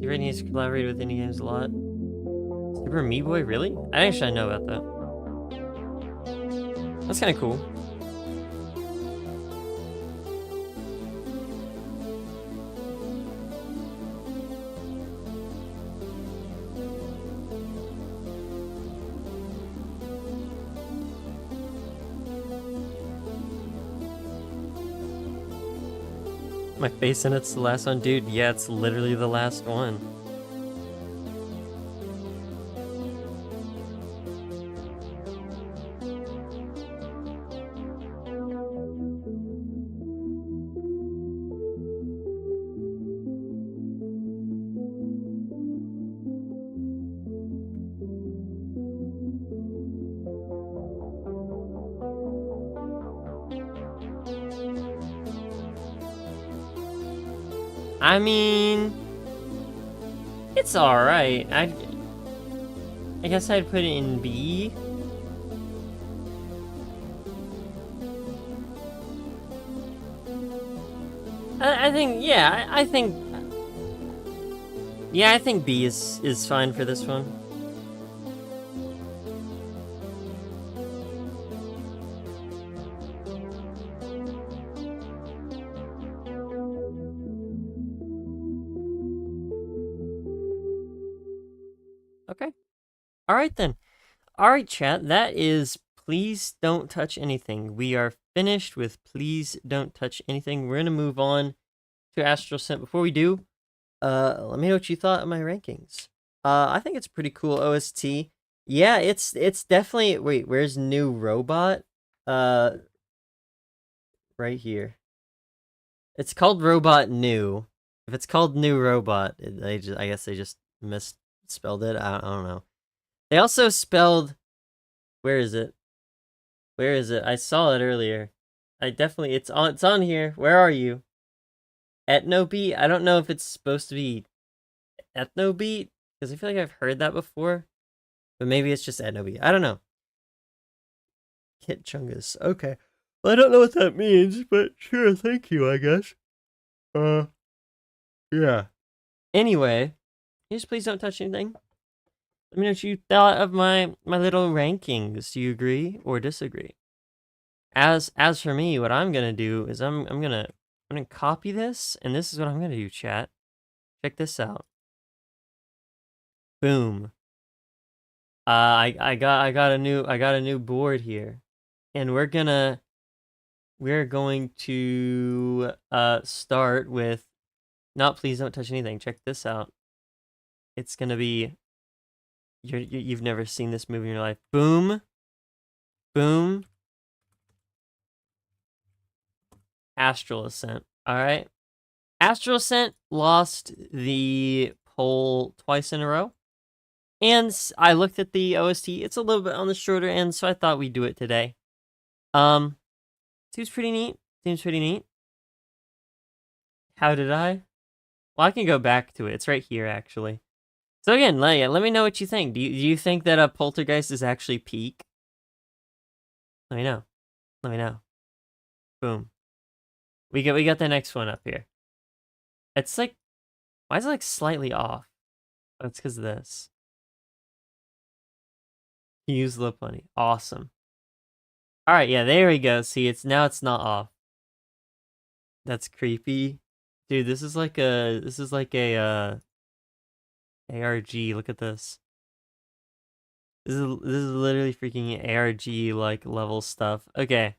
You ready to collaborate with indie games a lot? Super Meat Boy, really? I actually know about that. That's kind of cool. My face and it's the last one, dude. Yeah, it's literally the last one. I mean, it's alright. I guess I'd put it in B. I think, yeah, I think, yeah, I think B is fine for this one. Okay. All right then. All right, chat. That is Please Don't Touch Anything. We are finished with Please Don't Touch Anything. We're gonna move on to Astral Ascent. Before we do, let me know what you thought of my rankings. I think it's pretty cool OST. Yeah, it's definitely. Wait, where's New Robot? Uh, right here. It's called Robot New. If it's called New Robot, I guess they just misspelled it. I don't know. They also spelled. Where is it? Where is it? I saw it earlier. I definitely. It's on here. Where are you? Ethnobeat. I don't know if it's supposed to be Ethnobeat because I feel like I've heard that before, but maybe it's just Ethnobeat. I don't know. Kitt Chungus. Okay. Well, I don't know what that means, but sure. Thank you. I guess. Yeah. Anyway, just please don't touch anything. Let me know what you thought of my little rankings. Do you agree or disagree? As for me, what I'm gonna do is I'm gonna copy this, and this is what I'm gonna do, chat. Check this out. Boom. I got a new board here, and we're going to start with not Please Don't Touch Anything. Check this out. It's gonna be you've never seen this movie in your life. Boom, boom. Astral Ascent. All right. Astral Ascent lost the poll twice in a row. And I looked at the OST. It's a little bit on the shorter end, so I thought we'd do it today. Seems pretty neat. How did I? Well, I can go back to it. It's right here, actually. So again, let me know what you think. Do you think that a Poltergeist is actually peak? Let me know. Boom. We got the next one up here. It's like, why is it like slightly off? Oh, it's because of this. Use lip bunny. Awesome. All right, yeah, there we go. See, it's not off. That's creepy, dude. This is like a ARG. Look at this. This is literally freaking ARG like level stuff. Okay,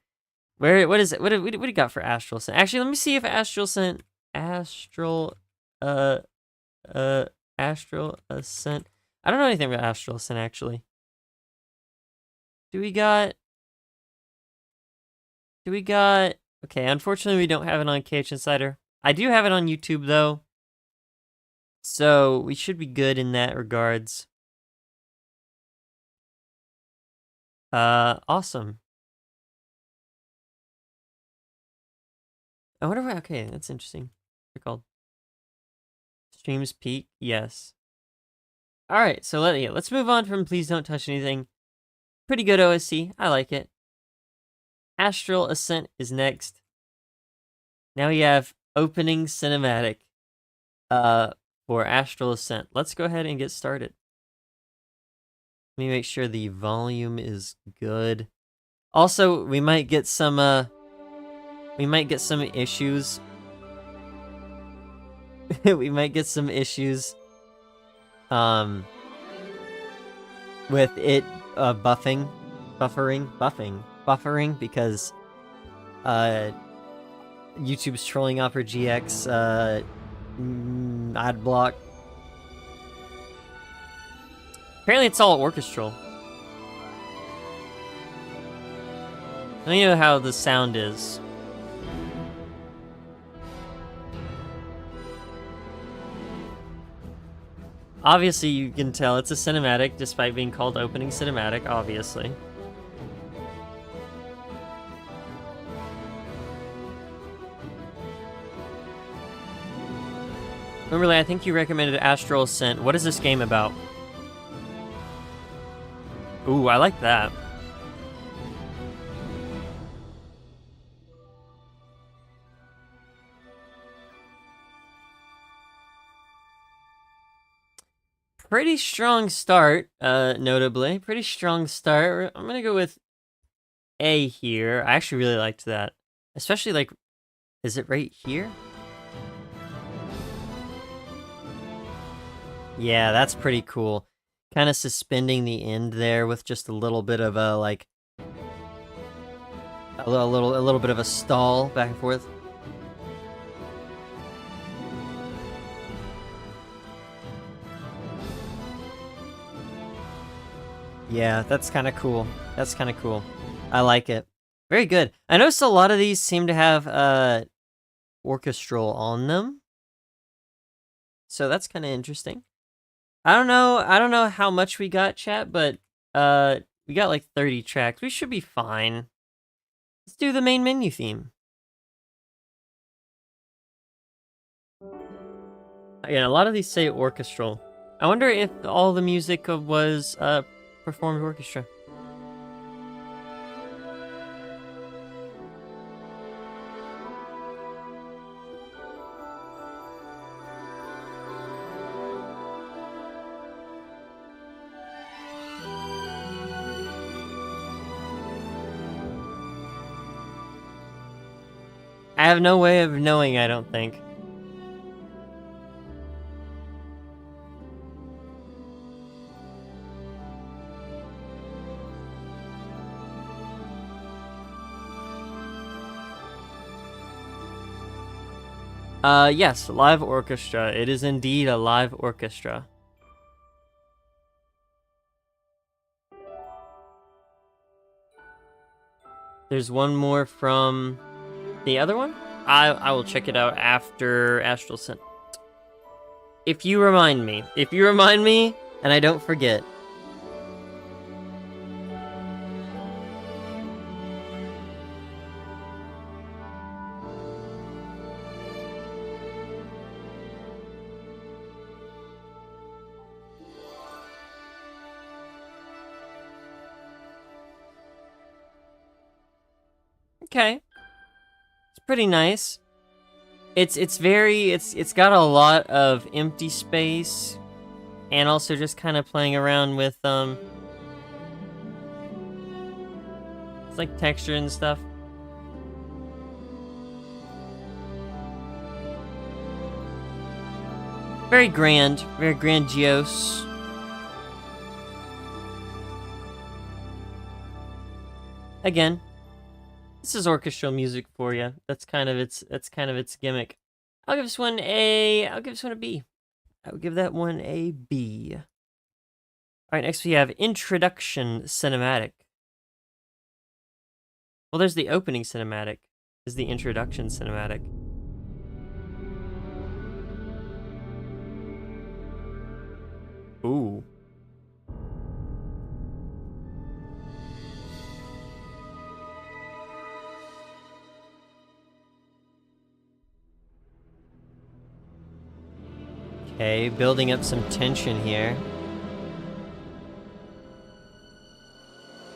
what is it? What do you got for Astral Ascent? Actually, let me see if Astral Ascent, Astral Ascent. I don't know anything about Astral Ascent actually. Do we got? Okay, unfortunately we don't have it on KH Insider. I do have it on YouTube though. So we should be good in that regards. Awesome. I wonder why, okay, that's interesting. They're called Streams Peak, yes. Alright, so let's move on from Please Don't Touch Anything. Pretty good OST, I like it. Astral Ascent is next. Now we have opening cinematic for Astral Ascent. Let's go ahead and get started. Let me make sure the volume is good. Also, we might get some issues. We might get some issues with it buffering because YouTube's trolling off her GX ad block. Apparently it's all orchestral. Let me know how the sound is. Obviously, you can tell it's a cinematic, despite being called opening cinematic, obviously. Remember, I think you recommended Astral Ascent. What is this game about? Ooh, I like that. pretty strong start, notably. Pretty strong start. I'm gonna go with A here. I actually really liked that. Especially, like, is it right here? Yeah, that's pretty cool. Kind of suspending the end there with just a little bit of a, like, a little bit of a stall back and forth. Yeah, that's kind of cool. That's kind of cool. I like it. Very good. I noticed a lot of these seem to have orchestral on them, so that's kind of interesting. I don't know how much we got, chat, but we got like 30 tracks. We should be fine. Let's do the main menu theme. Yeah, a lot of these say orchestral. I wonder if all the music was performed orchestra. I have no way of knowing, I don't think. Yes, live orchestra. It is indeed a live orchestra. There's one more from the other one? I will check it out after Astral Ascent. If you remind me. If you remind me, and I don't forget. Okay. It's pretty nice. It's got a lot of empty space, and also just kind of playing around with it's like texture and stuff. Very grand, very grandiose. Again, this is orchestral music for you. That's kind of its gimmick. I'll give this one a B. I would give that one a B. All right, next we have introduction cinematic. Well, there's the opening cinematic. This is the introduction cinematic. Ooh. Okay, building up some tension here.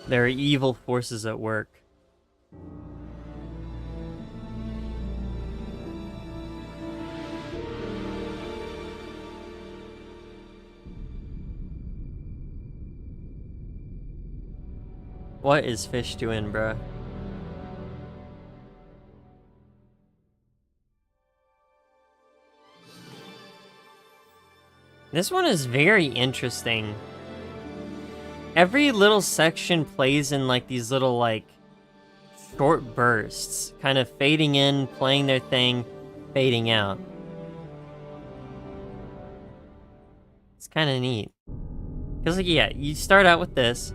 There are evil forces at work. What is Fish doing, bruh? This one is very interesting. Every little section plays in like these little like short bursts, kind of fading in, playing their thing, fading out. It's kind of neat. Because like, yeah, you start out with this.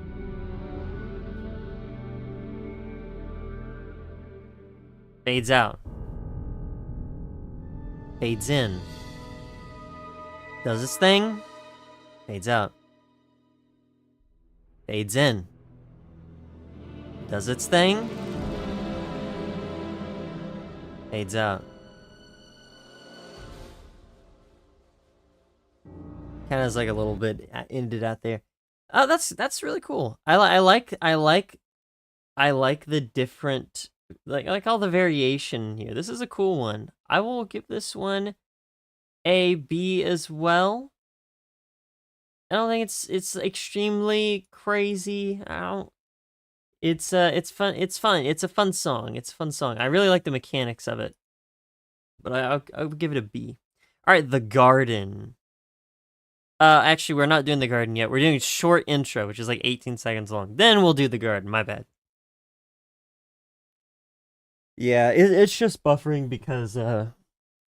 Fades out. Fades in. Does its thing. Fades out. Fades in. Does its thing. Fades out. Kind of is like a little bit ended out there. Oh, that's really cool. I like the different, like all the variation here. This is a cool one. I will give this one a B as well. don't think it's extremely crazy. I don't. It's fun. It's fun. It's a fun song. It's a fun song. I really like the mechanics of it, but I'll give it a B. All right, The Garden. Actually, we're not doing The Garden yet. We're doing a short intro, which is like 18 seconds long. Then we'll do The Garden. My bad. Yeah, it's just buffering because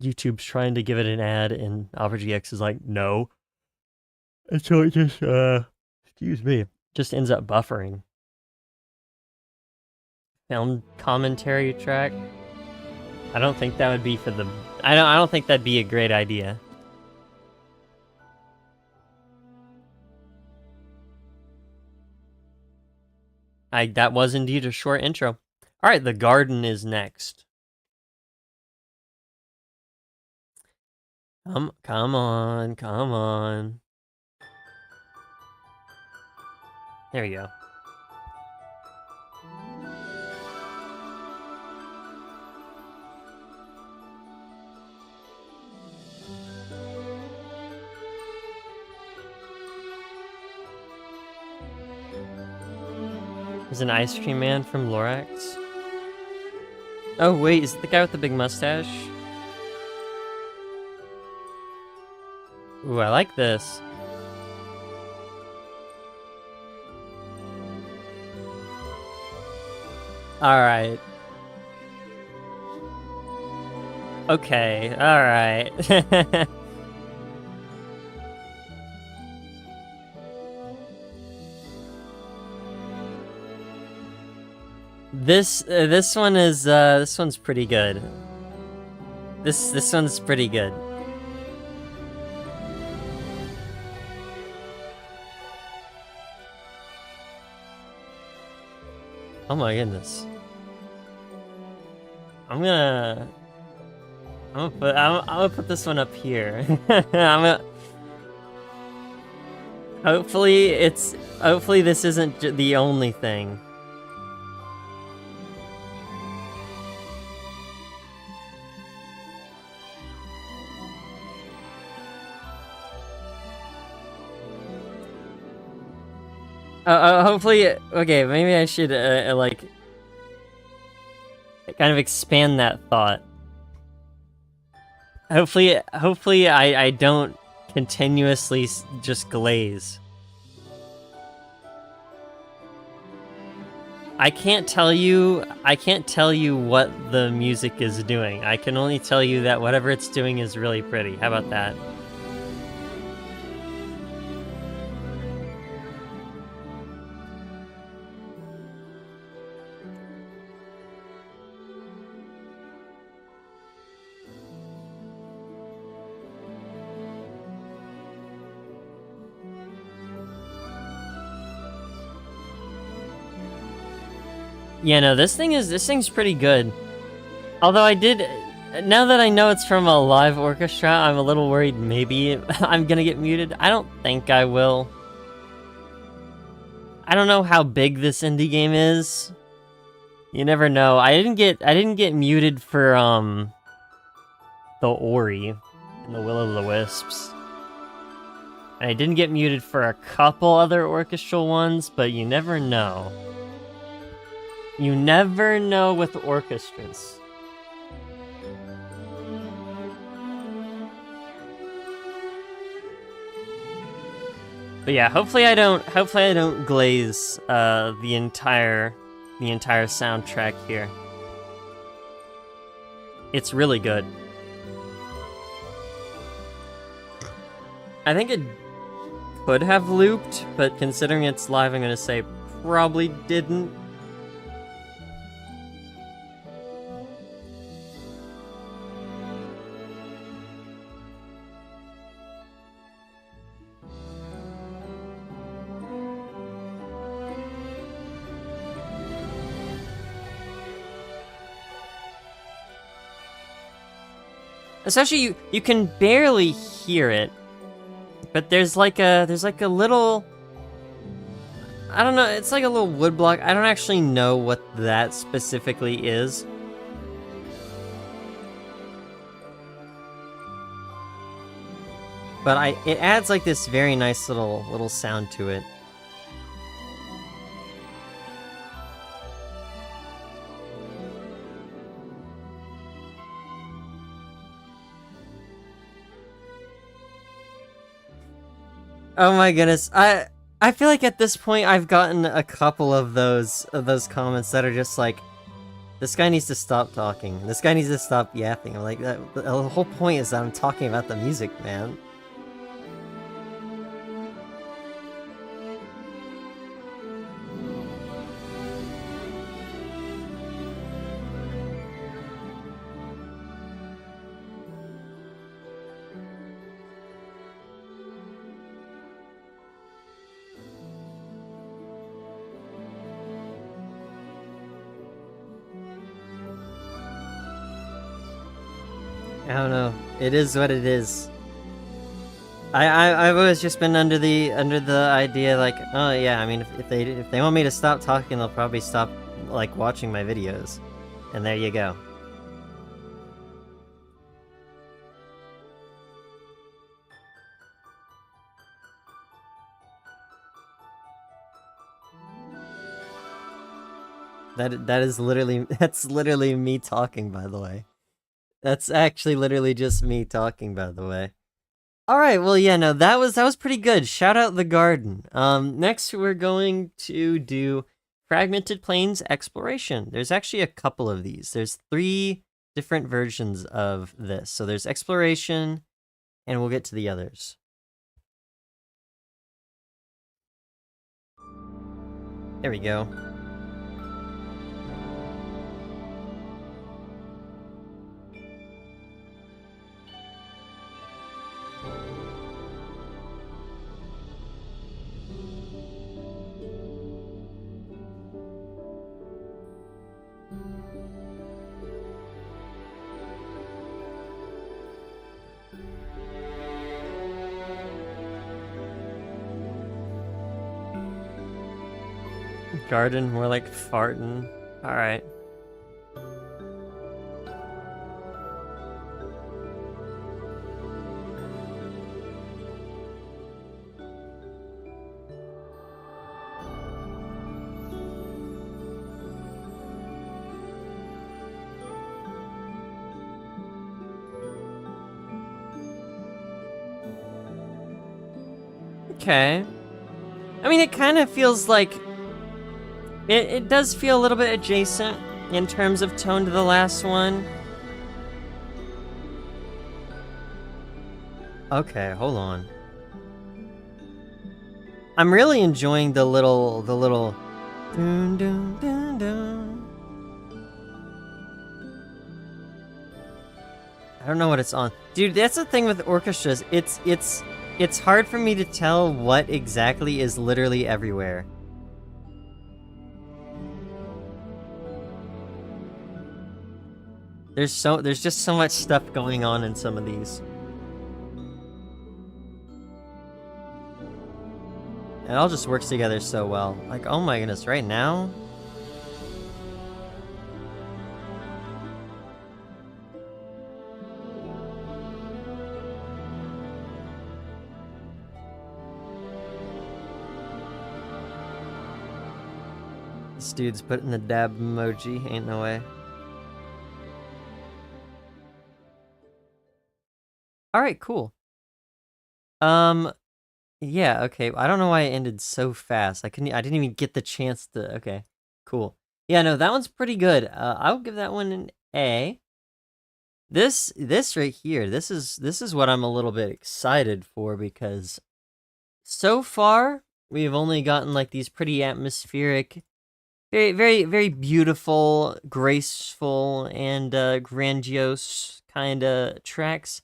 YouTube's trying to give it an ad, and Alpha GX is like, no. And so it just excuse me, just ends up buffering. Film commentary track. I don't think that would be for the. I don't think that'd be a great idea. That was indeed a short intro. All right, The Garden is next. Come on, come on. There we go. There's an ice cream man from Lorax. Oh wait, is it the guy with the big mustache? Ooh, I like this. Alright. Okay, alright. This one's pretty good. This one's pretty good. Oh my goodness. I'm gonna put this one up here. Hopefully this isn't the only thing. Hopefully, okay, maybe I should, like, kind of expand that thought. Hopefully I don't continuously just glaze. I can't tell you what the music is doing. I can only tell you that whatever it's doing is really pretty. How about that? Yeah, no, this thing's pretty good. Although now that I know it's from a live orchestra, I'm a little worried maybe I'm gonna get muted. I don't think I will. I don't know how big this indie game is. You never know. I didn't get muted for the Ori and the Will-o'-the-Wisps. And I didn't get muted for a couple other orchestral ones, but you never know. You never know with orchestras. But yeah, hopefully I don't glaze the entire soundtrack here. It's really good. I think it could have looped, but considering it's live, I'm gonna say probably didn't. Especially you can barely hear it, but there's like a little, I don't know, it's like a little woodblock. I don't actually know what that specifically is. But it adds like this very nice little sound to it. Oh my goodness, I feel like at this point I've gotten a couple of those comments that are just like, this guy needs to stop talking. This guy needs to stop yapping. I'm like, the whole point is that I'm talking about the music, man. I don't know. It is what it is. I've always just been under the idea like, oh yeah, I mean if they want me to stop talking, they'll probably stop like watching my videos. And there you go. That is literally that's literally me talking, by the way. That's actually literally just me talking, by the way. Alright, well yeah, no, that was pretty good. Shout out the garden. Next we're going to do Fragmented Plains Exploration. There's actually a couple of these. There's 3 different versions of this. So there's Exploration, and we'll get to the others. There we go. Garden, more like farting. Alright. Okay. I mean, it kind of feels like... It does feel a little bit adjacent in terms of tone to the last one. Okay, hold on. I'm really enjoying the little dun, dun, dun, dun. I don't know what it's on. Dude, that's the thing with orchestras. It's hard for me to tell what exactly is literally everywhere. There's just so much stuff going on in some of these. It all just works together so well. Like, oh my goodness, right now? This dude's putting the dab emoji, ain't no way. Alright, cool. Yeah, okay. I don't know why it ended so fast. I didn't even get the chance to... Okay, cool. Yeah, no, that one's pretty good. I'll give that one an A. This right here, this is what I'm a little bit excited for, because so far we've only gotten like these pretty atmospheric, very, very, very beautiful, graceful, and grandiose kind of tracks.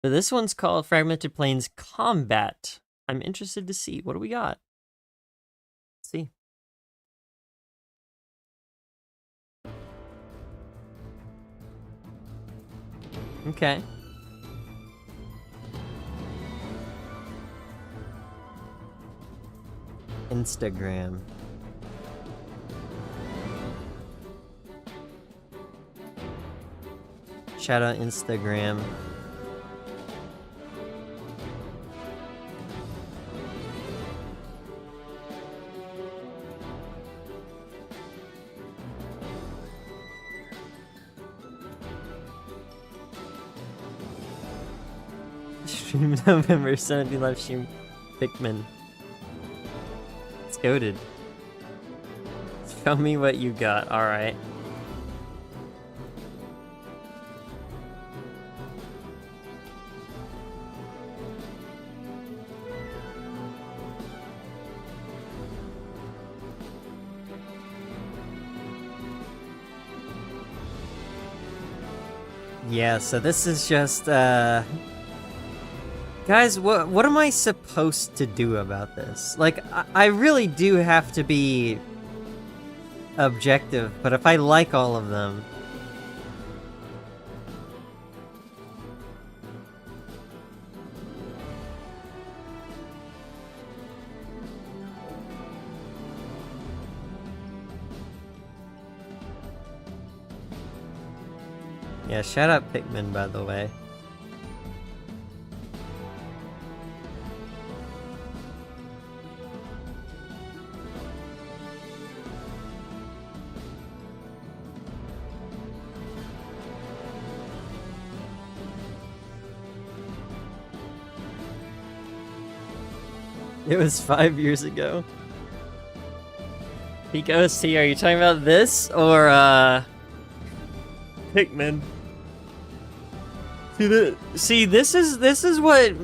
But this one's called Fragmented Plains Combat. I'm interested to see. What do we got? Let's see. Okay. Instagram. Shout out Instagram. stream November 17 live stream Pikmin. It's goated. Show me what you got. All right. Yeah, so this is just, guys, what am I supposed to do about this? Like, I really do have to be objective, but if I like all of them... Yeah, shout out Pikmin, by the way. It was 5 years ago. Peak OST, are you talking about this or Pikmin? See, this is what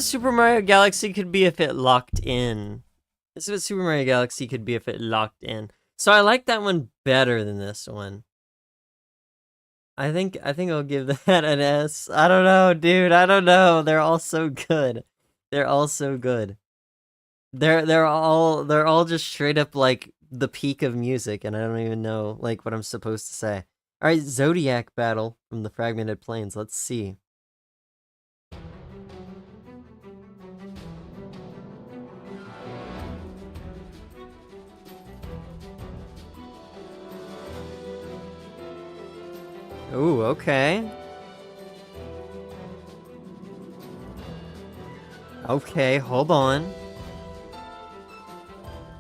Super Mario Galaxy could be if it locked in. This is what Super Mario Galaxy could be if it locked in. So I like that one better than this one. I think I'll give that an S. I don't know, dude. I don't know. They're all so good. They're all so good. They're all just straight up like the peak of music, and I don't even know like what I'm supposed to say. All right, Zodiac Battle from the Fragmented Plains. Let's see. Ooh, okay. Okay, hold on.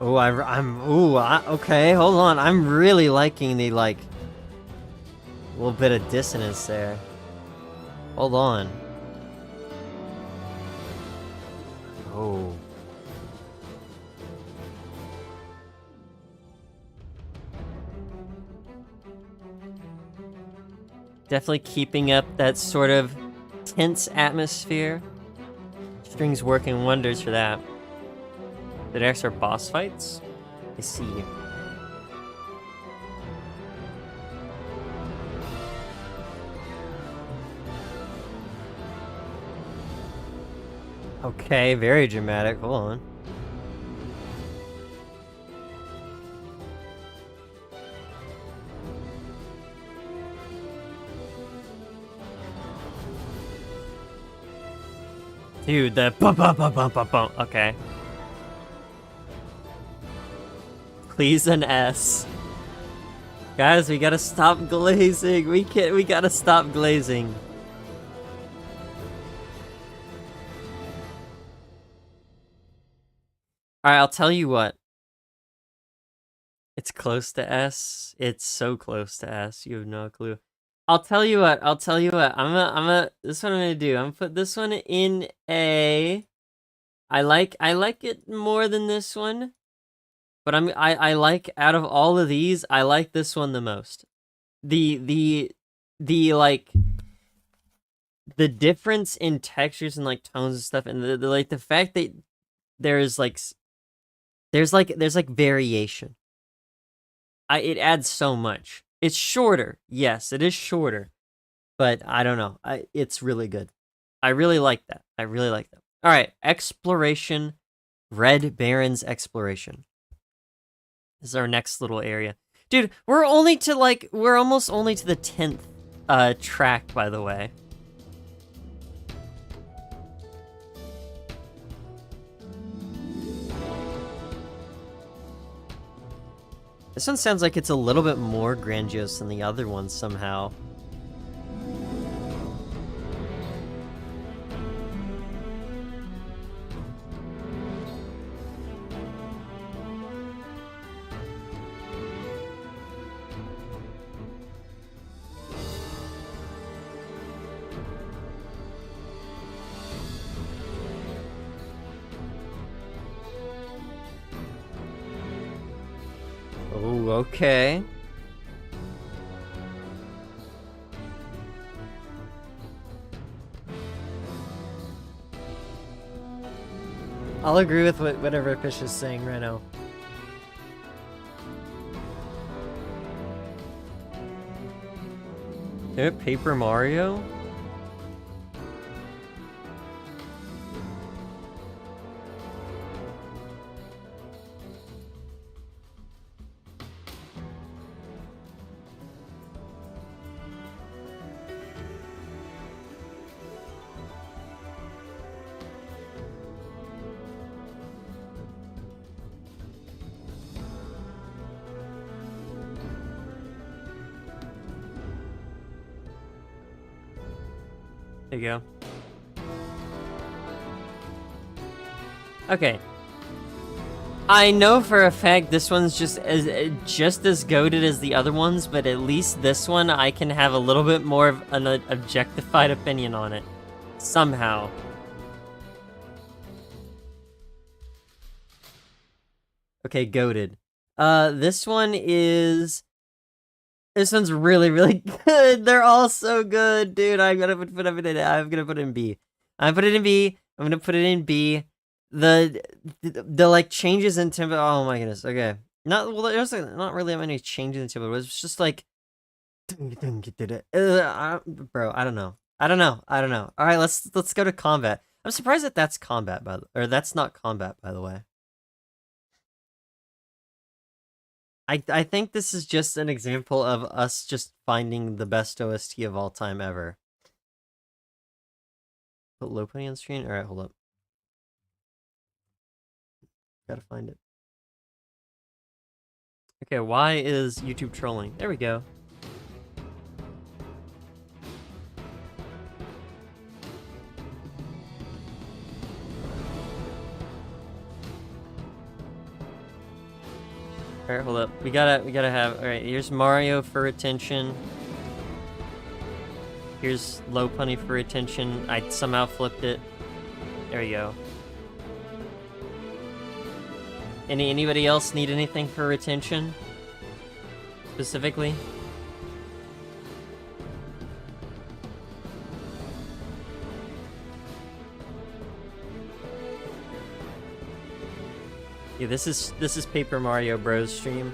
Oh, okay, hold on. I'm really liking the, like, little bit of dissonance there. Hold on. Oh. Definitely keeping up that sort of tense atmosphere. Strings working wonders for that. Did I start boss fights? I see. Okay, very dramatic. Hold on. Dude, the bum bum bum bum bum bum. Okay. Please an S. Guys, we gotta stop glazing. We gotta stop glazing. Alright, I'll tell you what. It's close to S. It's so close to S. You have no clue. I'll tell you what. This is what I'm gonna do. I'm gonna put this one in A. I like it more than this one. But I like, out of all of these, I like this one the most. The like, the difference in textures and like tones and stuff, and the like, the fact that there's like variation. It adds so much. It's shorter. Yes, it is shorter. But I don't know. It's really good. I really like that. I really like that. All right, Exploration, Red Baron's Exploration. This is our next little area. Dude, we're almost only to the 10th track, by the way. This one sounds like it's a little bit more grandiose than the other ones somehow. Okay. I'll agree with whatever Fish is saying right now. Paper Mario? There you go. Okay. I know for a fact this one's just as goated as the other ones, but at least this one I can have a little bit more of an objectified opinion on it. Somehow. Okay, goated. This one's really, really good. They're all so good, dude. I'm gonna put it in B. I'm gonna put it in B. I'm gonna put it in B. The like changes in tempo. Oh my goodness. Okay. There's not really that many changes in tempo. It was just like, bro. I don't know. All right, let's go to combat. I'm surprised that that's combat, that's not combat, by the way. I think this is just an example of us just finding the best OST of all time ever. Put low putting on screen? Alright, hold up. Gotta find it. Okay, why is YouTube trolling? There we go. Alright, hold up. We gotta have... Alright, here's Mario for attention. Here's low punny for attention. I somehow flipped it. There we go. Anybody else need anything for retention? Specifically? Yeah, this is Paper Mario Bros. Stream.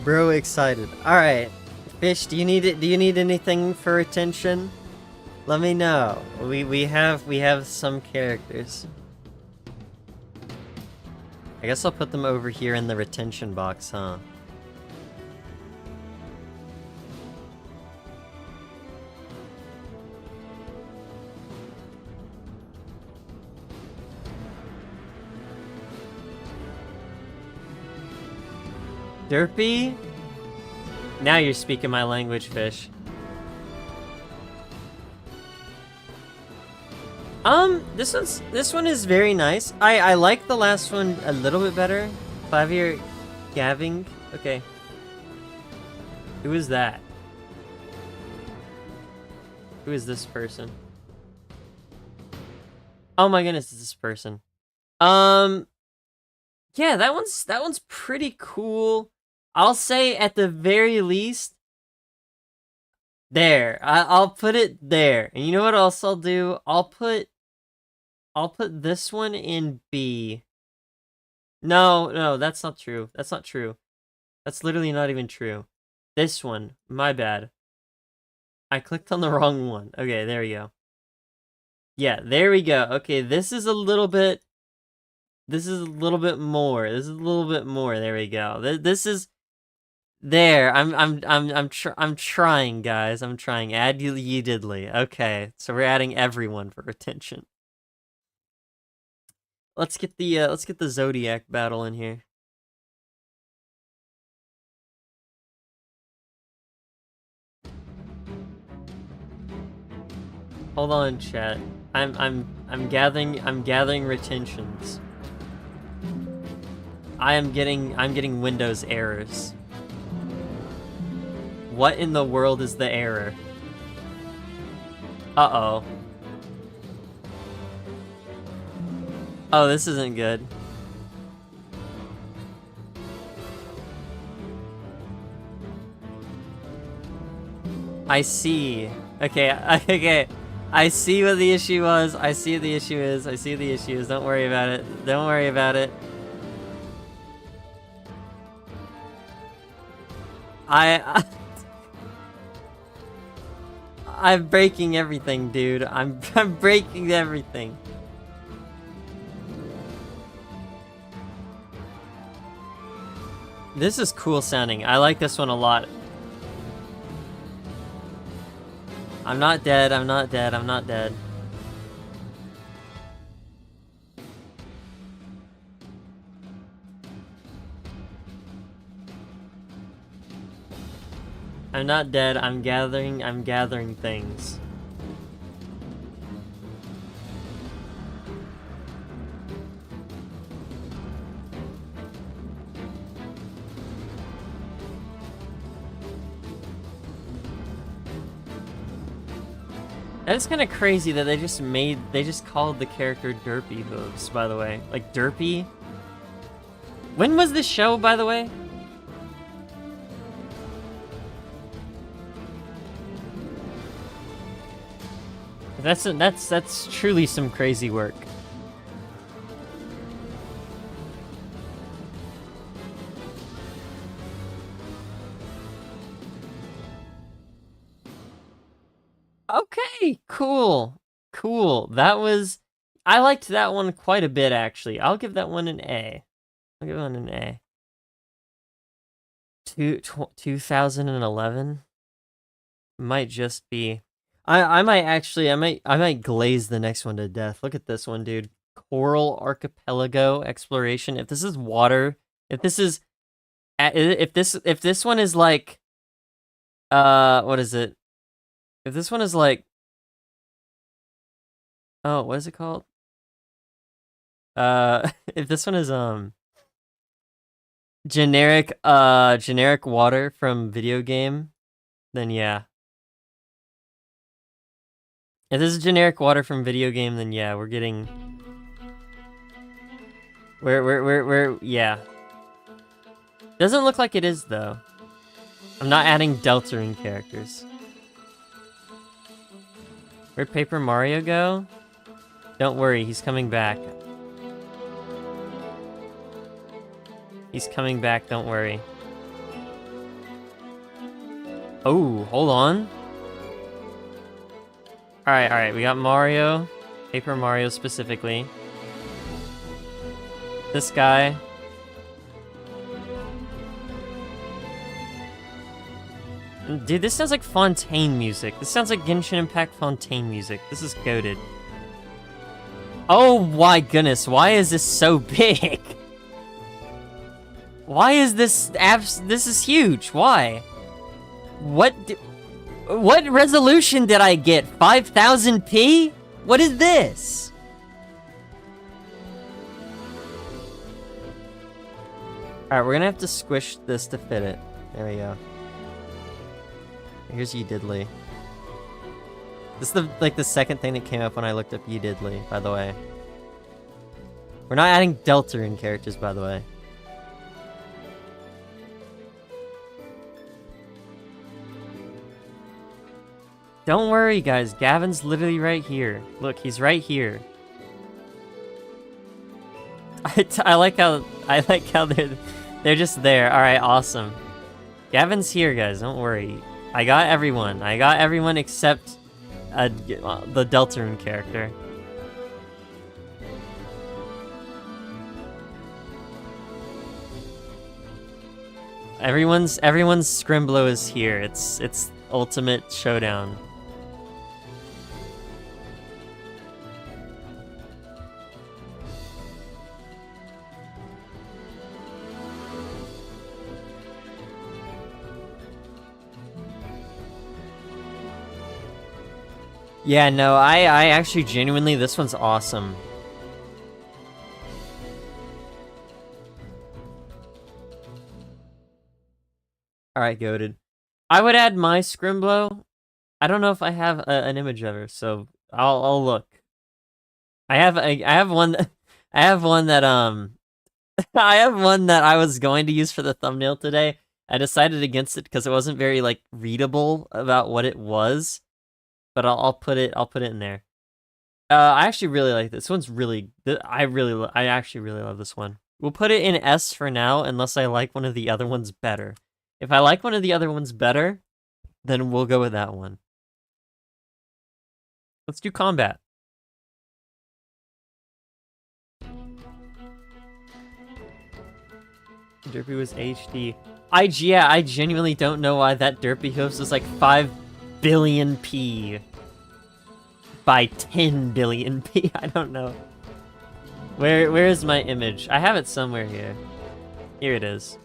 Bro excited. Alright. Fish, do you need anything for attention? Let me know. We have some characters. I guess I'll put them over here in the retention box, huh? Derpy? Now you're speaking my language, Fish. This one is very nice. I like the last one a little bit better. Clavier Gaving. Okay. Who is that? Who is this person? Oh my goodness, it's this person. Yeah, that one's pretty cool. I'll say at the very least, there. I'll put it there. And you know what else I'll do? I'll put this one in B. No, that's not true. That's not true. That's literally not even true. This one, my bad. I clicked on the wrong one. Okay, there we go. Yeah, there we go. Okay, this is a little bit more. This is a little bit more. There we go. This is there. I'm trying, guys. I'm trying. Add ye diddly. Okay, so we're adding everyone for retention. Let's get the Zodiac battle in here. Hold on, chat. I'm gathering retentions. I'm getting Windows errors. What in the world is the error? Uh-oh. Oh, this isn't good. I see. Okay, okay. I see what the issue was. I see what the issue is. I see what the issue is. Don't worry about it. Don't worry about it. I'm breaking everything, dude. I'm breaking everything. This is cool sounding. I like this one a lot. I'm not dead, I'm not dead, I'm not dead. I'm not dead, I'm gathering things. That's kind of crazy that they just called the character Derpy Hooves, by the way. Like, Derpy? When was this show, by the way? That's truly some crazy work. Okay, cool. Cool. I liked that one quite a bit, actually. I'll give that one an A. I'll give that one an A. 2011 might just be. I might glaze the next one to death. Look at this one, dude. Coral Archipelago Exploration. If this is water, if this one is like, what is it? If this one is like, oh, what is it called? If this one is generic water from video game, then yeah. If this is generic water from video game, then yeah, we're getting... yeah. Doesn't look like it is, though. I'm not adding Deltarune characters. Where'd Paper Mario go? Don't worry, he's coming back. He's coming back, don't worry. Oh, hold on. Alright, we got Mario. Paper Mario specifically. This guy. Dude, this sounds like Fontaine music. This sounds like Genshin Impact Fontaine music. This is goated. Oh my goodness, why is this so big? Why is this this is huge, why? What resolution did I get? 5000p? What is this? Alright, we're gonna have to squish this to fit it. There we go. Here's Diddly. This is the second thing that came up when I looked up Diddly, by the way. We're not adding Deltarune characters, by the way. Don't worry, guys. Gavin's literally right here. Look, he's right here. I like how they're just there. All right, awesome. Gavin's here, guys. Don't worry. I got everyone. I got everyone except the Deltarune character. Everyone's Scrimblow is here. It's ultimate showdown. Yeah, no, I actually genuinely, this one's awesome. Alright, goated. I would add my Scrimblow. I don't know if I have an image of her, so I'll look. I have one I have one that I have one that I was going to use for the thumbnail today. I decided against it because it wasn't very like readable about what it was. But I'll put it in there. I actually really like this one's really. I actually really love this one. We'll put it in S for now, unless I like one of the other ones better. If I like one of the other ones better, then we'll go with that one. Let's do combat. Derpy was HD. I genuinely don't know why that Derpy host was like 5 billion P by 10 billion P. I don't know. Where is my image? I have it somewhere here. Here it is.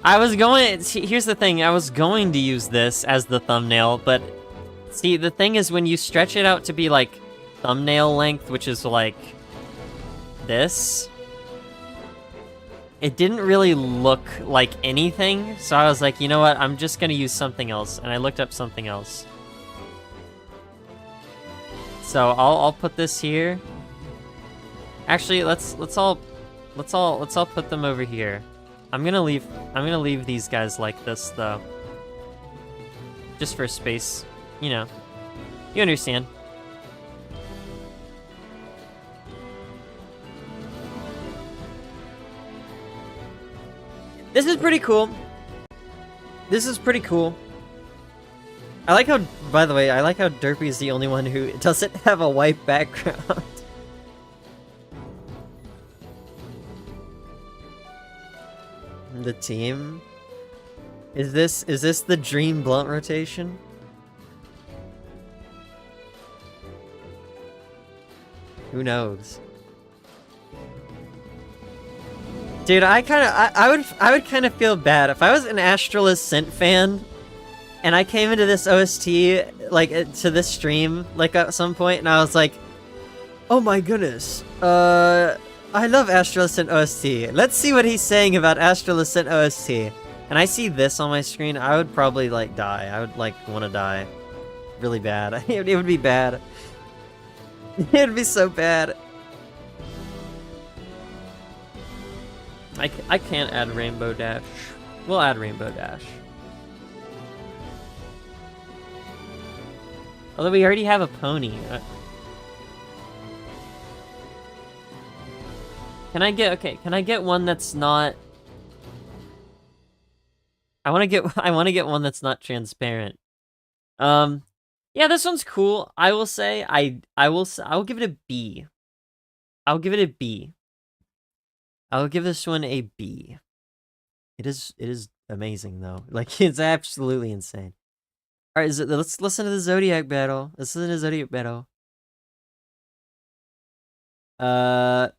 I was going, here's the thing, I was going to use this as the thumbnail, but see, the thing is when you stretch it out to be like thumbnail length, which is like this, it didn't really look like anything, so I was like, you know what, I'm just gonna use something else, and I looked up something else. So I'll put this here. Actually, let's all put them over here. I'm gonna leave these guys like this though. Just for space, you know. You understand. This is pretty cool. This is pretty cool. I like how, by the way, I like how Derpy is the only one who doesn't have a white background. The team? Is this the dream blunt rotation? Who knows? Dude, I would kind of feel bad if I was an Astral Ascent fan and I came into this OST, like, to this stream, like, at some point, and I was like, oh my goodness, I love Astral Ascent OST. Let's see what he's saying about Astral Ascent OST. And I see this on my screen, I would probably, like, die. I would, like, want to die. Really bad. It would be bad. It would be so bad. I can't add Rainbow Dash. We'll add Rainbow Dash. Although we already have a pony. Can I get one that's not... I want to get one that's not transparent. Yeah, this one's cool. I will say I'll give it a B. I'll give it a B. I'll give this one a B. It is amazing though. Like, it's absolutely insane. All right, let's listen to the Zodiac battle. Let's listen to the Zodiac battle. Can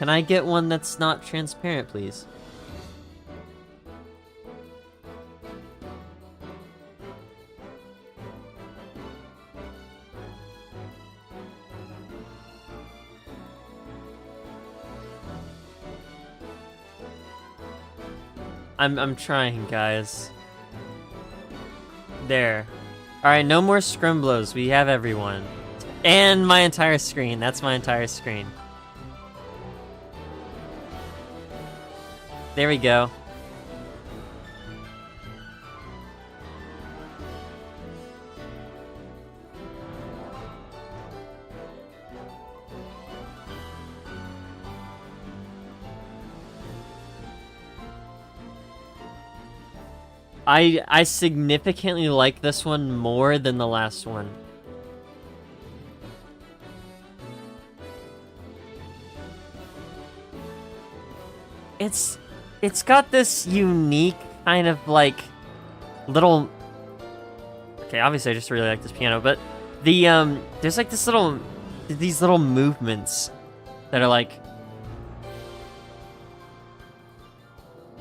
I get one that's not transparent, please? I'm trying, guys. There. Alright, no more Scrimblows. We have everyone. And my entire screen. That's my entire screen. There we go. I significantly like this one more than the last one. It's got this unique kind of like little... Okay, obviously I just really like this piano, but the there's like these little movements that are like,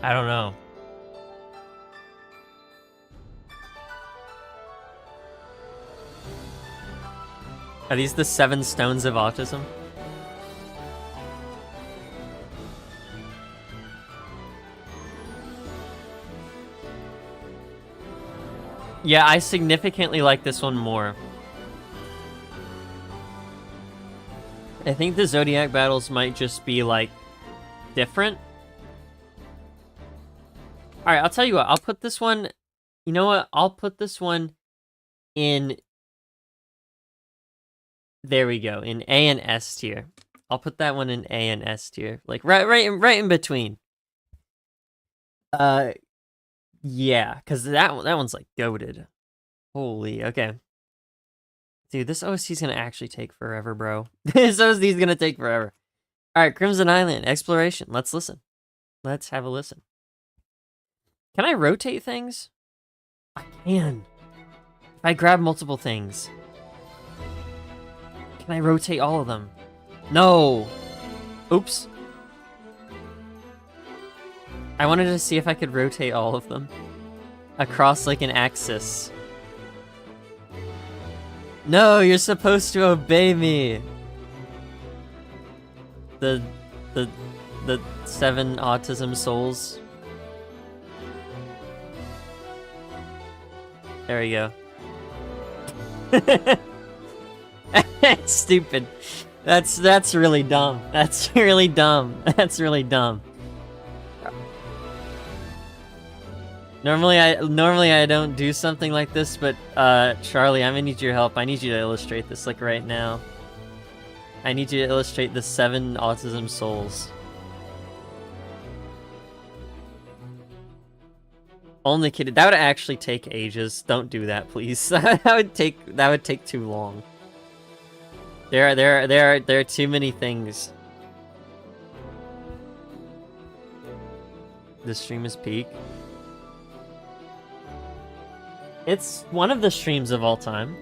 I don't know. Are these the 7 stones of autism? Yeah, I significantly like this one more. I think the Zodiac battles might just be, like, different. Alright, I'll tell you what, I'll put this one... You know what? I'll put this one in... There we go, in A and S tier. I'll put that one in A and S tier. Like, right in between. Yeah, because that one's, like, goated. Holy, okay. Dude, this OST's gonna actually take forever, bro. This OST's gonna take forever. Alright, Crimson Island, exploration. Let's listen. Let's have a listen. Can I rotate things? I can. If I grab multiple things. Can I rotate all of them? No! Oops. I wanted to see if I could rotate all of them. Across, like, an axis. No, you're supposed to obey me! The 7 autism souls. There we go. Stupid. That's really dumb. That's really dumb. That's really dumb. Normally I don't do something like this, but Charlie, I'm gonna need your help. I need you to illustrate this, like, right now. I need you to illustrate the 7 autism souls. Only kidding. That would actually take ages. Don't do that, please. that would take too long. There are too many things. The stream is peak. It's one of the streams of all time.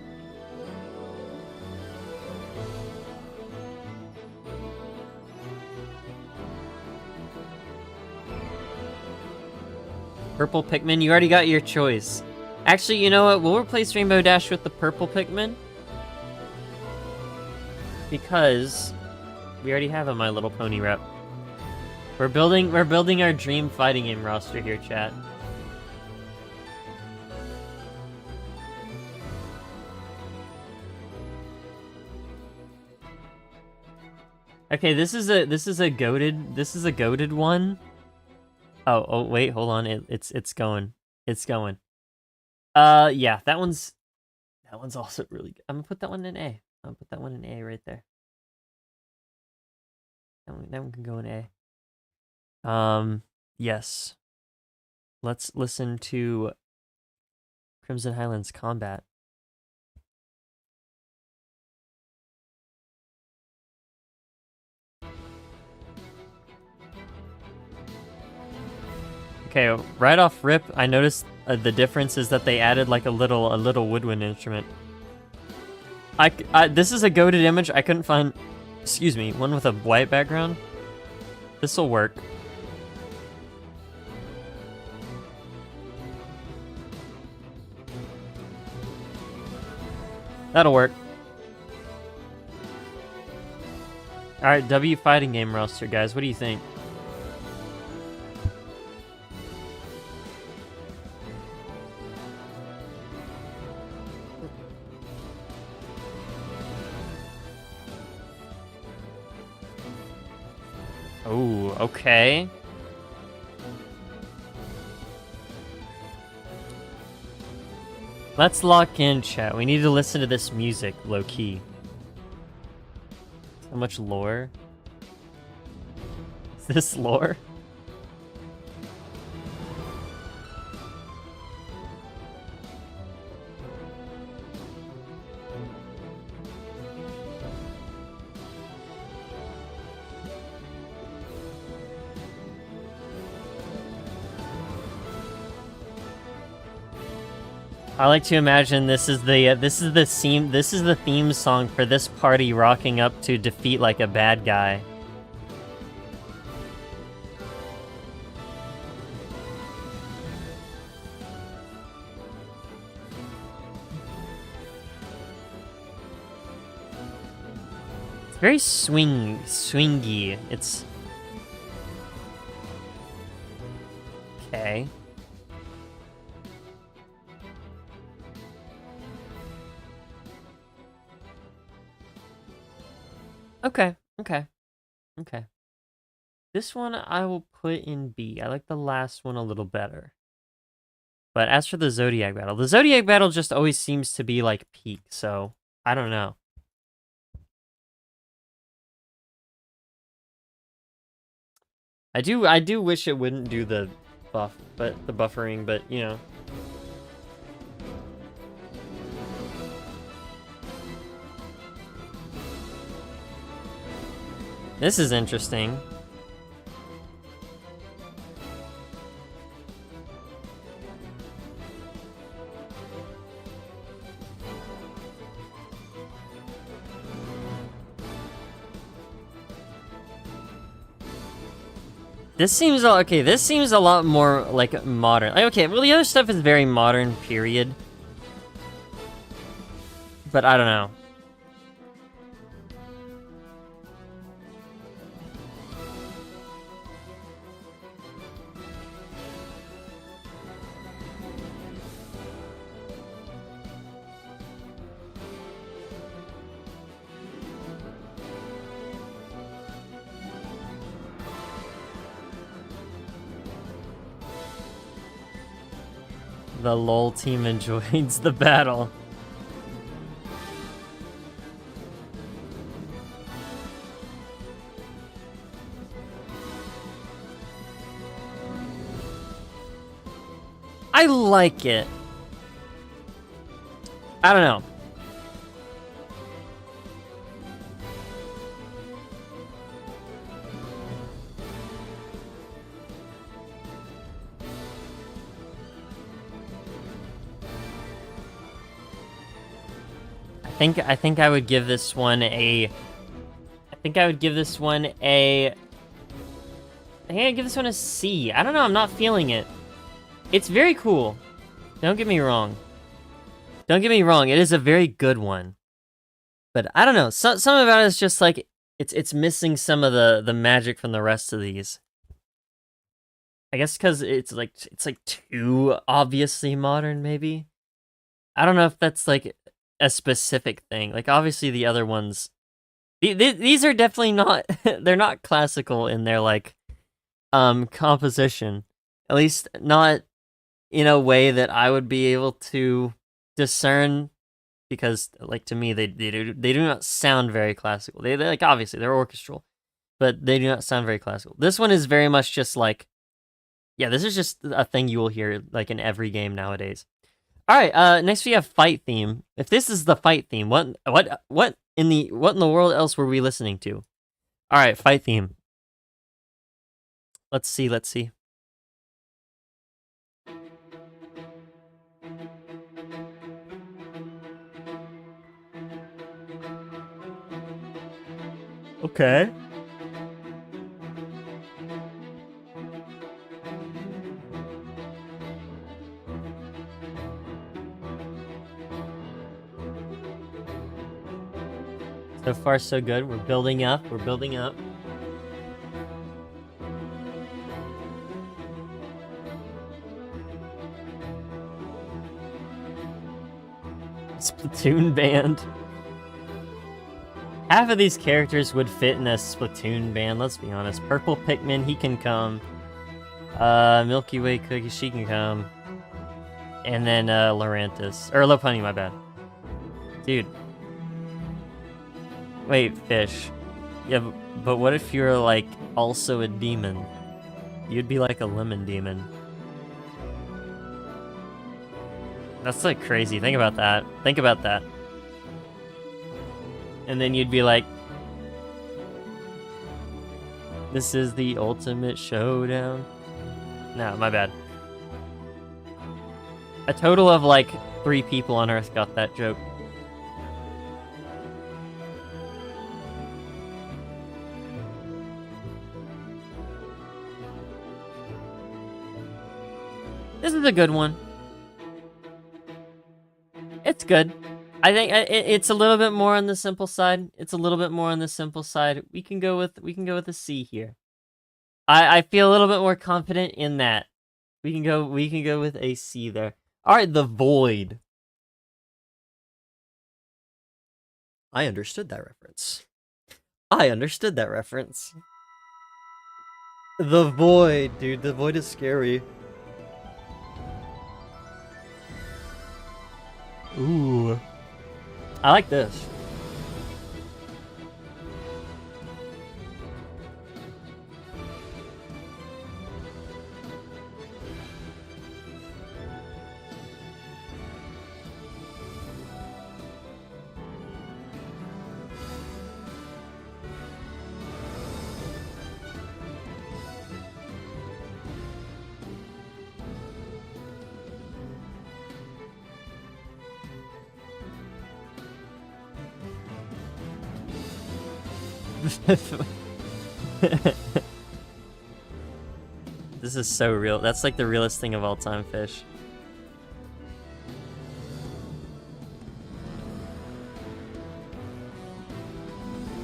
Purple Pikmin, you already got your choice. Actually, you know what? We'll replace Rainbow Dash with the purple Pikmin. Because we already have a My Little Pony rep. We're building our dream fighting game roster here, chat. Okay, this is a goated one. Oh wait, hold on. It's going. Yeah, that one's also really good. I'm gonna put that one in A. I'll put that one in A right there. That one can go in A. Yes. Let's listen to Crimson Highlands Combat. Okay, right off rip, I noticed the difference is that they added, like, a little woodwind instrument. This is a goated image. I couldn't find, excuse me, one with a white background. This'll work. That'll work. Alright, W fighting game roster, guys. What do you think? Oh, okay. Let's lock in, chat. We need to listen to this music, low-key. So much lore. Is this lore? I like to imagine this is the theme song for this party rocking up to defeat, like, a bad guy. It's very swingy. It's okay. Okay, okay, okay. This one I will put in B. I like the last one a little better. But as for the Zodiac battle, the Zodiac battle just always seems to be like peak, so I don't know. I do wish it wouldn't do the buffering, but you know. This is interesting. This seems okay. This seems a lot more like modern. Like, okay, well the other stuff is very modern, period. But I don't know. The LOL team enjoys the battle. I like it. I don't know. I think I would give this one a. I think I would give this one a. I think I'd give this one a C. I don't know. I'm not feeling it. It's very cool. Don't get me wrong. Don't get me wrong. It is a very good one. But I don't know. Some about it is just like it's missing some of the magic from the rest of these. I guess because it's like too obviously modern, maybe. I don't know if that's like a specific thing. Like obviously the other ones, these are definitely not. They're not classical in their like composition. At least not in a way that I would be able to discern. Because like to me they do not sound very classical. They like obviously they're orchestral, but they do not sound very classical. This one is very much just like, yeah, this is just a thing you will hear like in every game nowadays. All right, next we have fight theme. If this is the fight theme, what in the world else were we listening to? All right, fight theme. Let's see. Okay. So far, so good. We're building up. We're building up. Splatoon band. Half of these characters would fit in a Splatoon band, let's be honest. Purple Pikmin, he can come. Milky Way Cookie, she can come. And then, Lurantis. Or Lopunny, my bad. Dude. Wait, fish. Yeah, but what if you're, like, also a demon? You'd be like a lemon demon. That's, like, crazy. Think about that. Think about that. And then you'd be like, this is the ultimate showdown. No, my bad. A total of like 3 people on Earth got that joke. This is a good one. It's good. I think it's a little bit more on the simple side. It's a little bit more on the simple side. We can go with a C here. I feel a little bit more confident in that. We can go with a C there. All right, the Void. I understood that reference. I understood that reference. The void, dude. The void is scary. Ooh. I like this. This is so real. That's like the realest thing of all time, fish.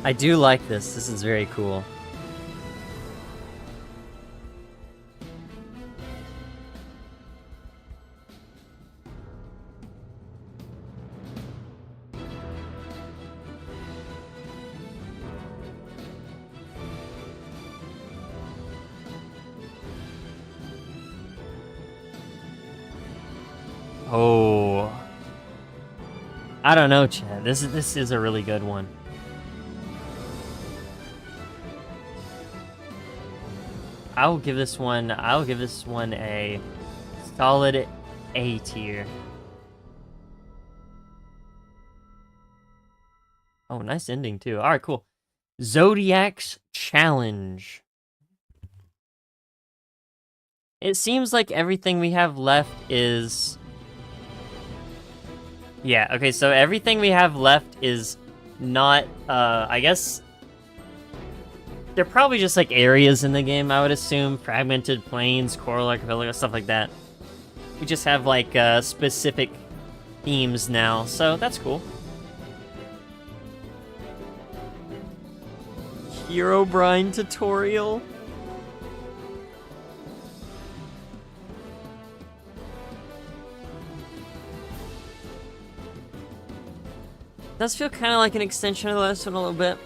I do like this. This is very cool. Oh. I don't know, Chad. This is a really good one. I'll give this one a solid A tier. Oh, nice ending too. All right, cool. Zodiac's Challenge. It seems like everything we have left is... Yeah, okay, so everything we have left is not, I guess... They're probably just, like, areas in the game, I would assume. Fragmented plains, coral archipelago, stuff like that. We just have, like, specific themes now, so that's cool. Herobrine tutorial? Does feel kind of like an extension of the last one a little bit.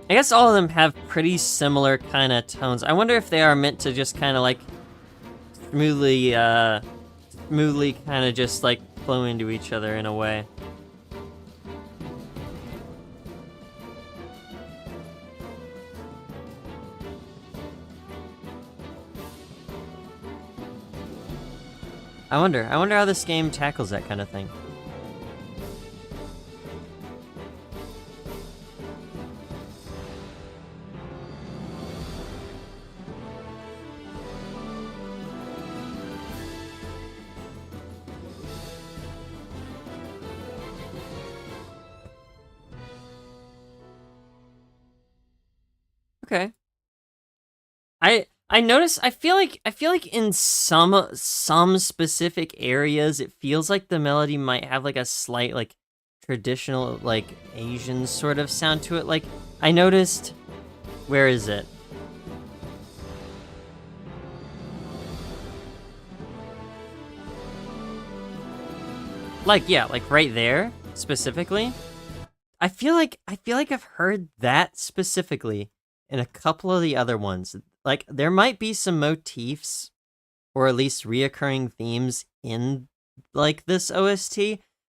I guess all of them have pretty similar kind of tones. I wonder if they are meant to just kind of like smoothly kind of just like flow into each other in a way. I wonder how this game tackles that kind of thing. Okay. I notice I feel like in some specific areas it feels like the melody might have like a slight like traditional like Asian sort of sound to it. Like I noticed, where is it? Like yeah, like right there specifically. I feel like I've heard that specifically in a couple of the other ones. Like there might be some motifs or at least reoccurring themes in like this OST.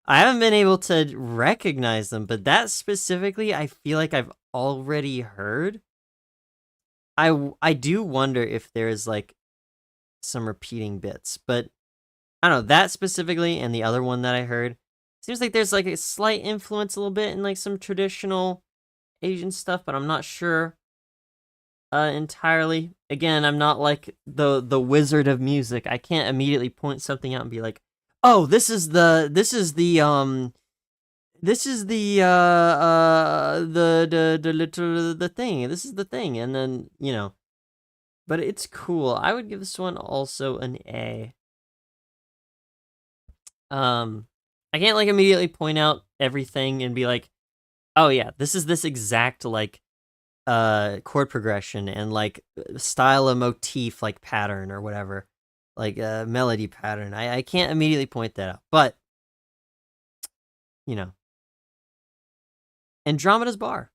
I haven't been able to recognize them, but that specifically I feel like I've already heard. I do wonder if there's like some repeating bits, but I don't know, that specifically and the other one that I heard seems like there's like a slight influence a little bit in like some traditional Asian stuff, but I'm not sure entirely. Again, I'm not like the wizard of music. I can't immediately point something out and be like, "Oh, this is the the thing. This is the thing." And then, you know, but it's cool. I would give this one also an A. I can't like immediately point out everything and be like, "Oh yeah, this is this exact like chord progression and like style of motif like pattern or whatever." like a melody pattern. I can't immediately point that out, but you know, Andromeda's bar.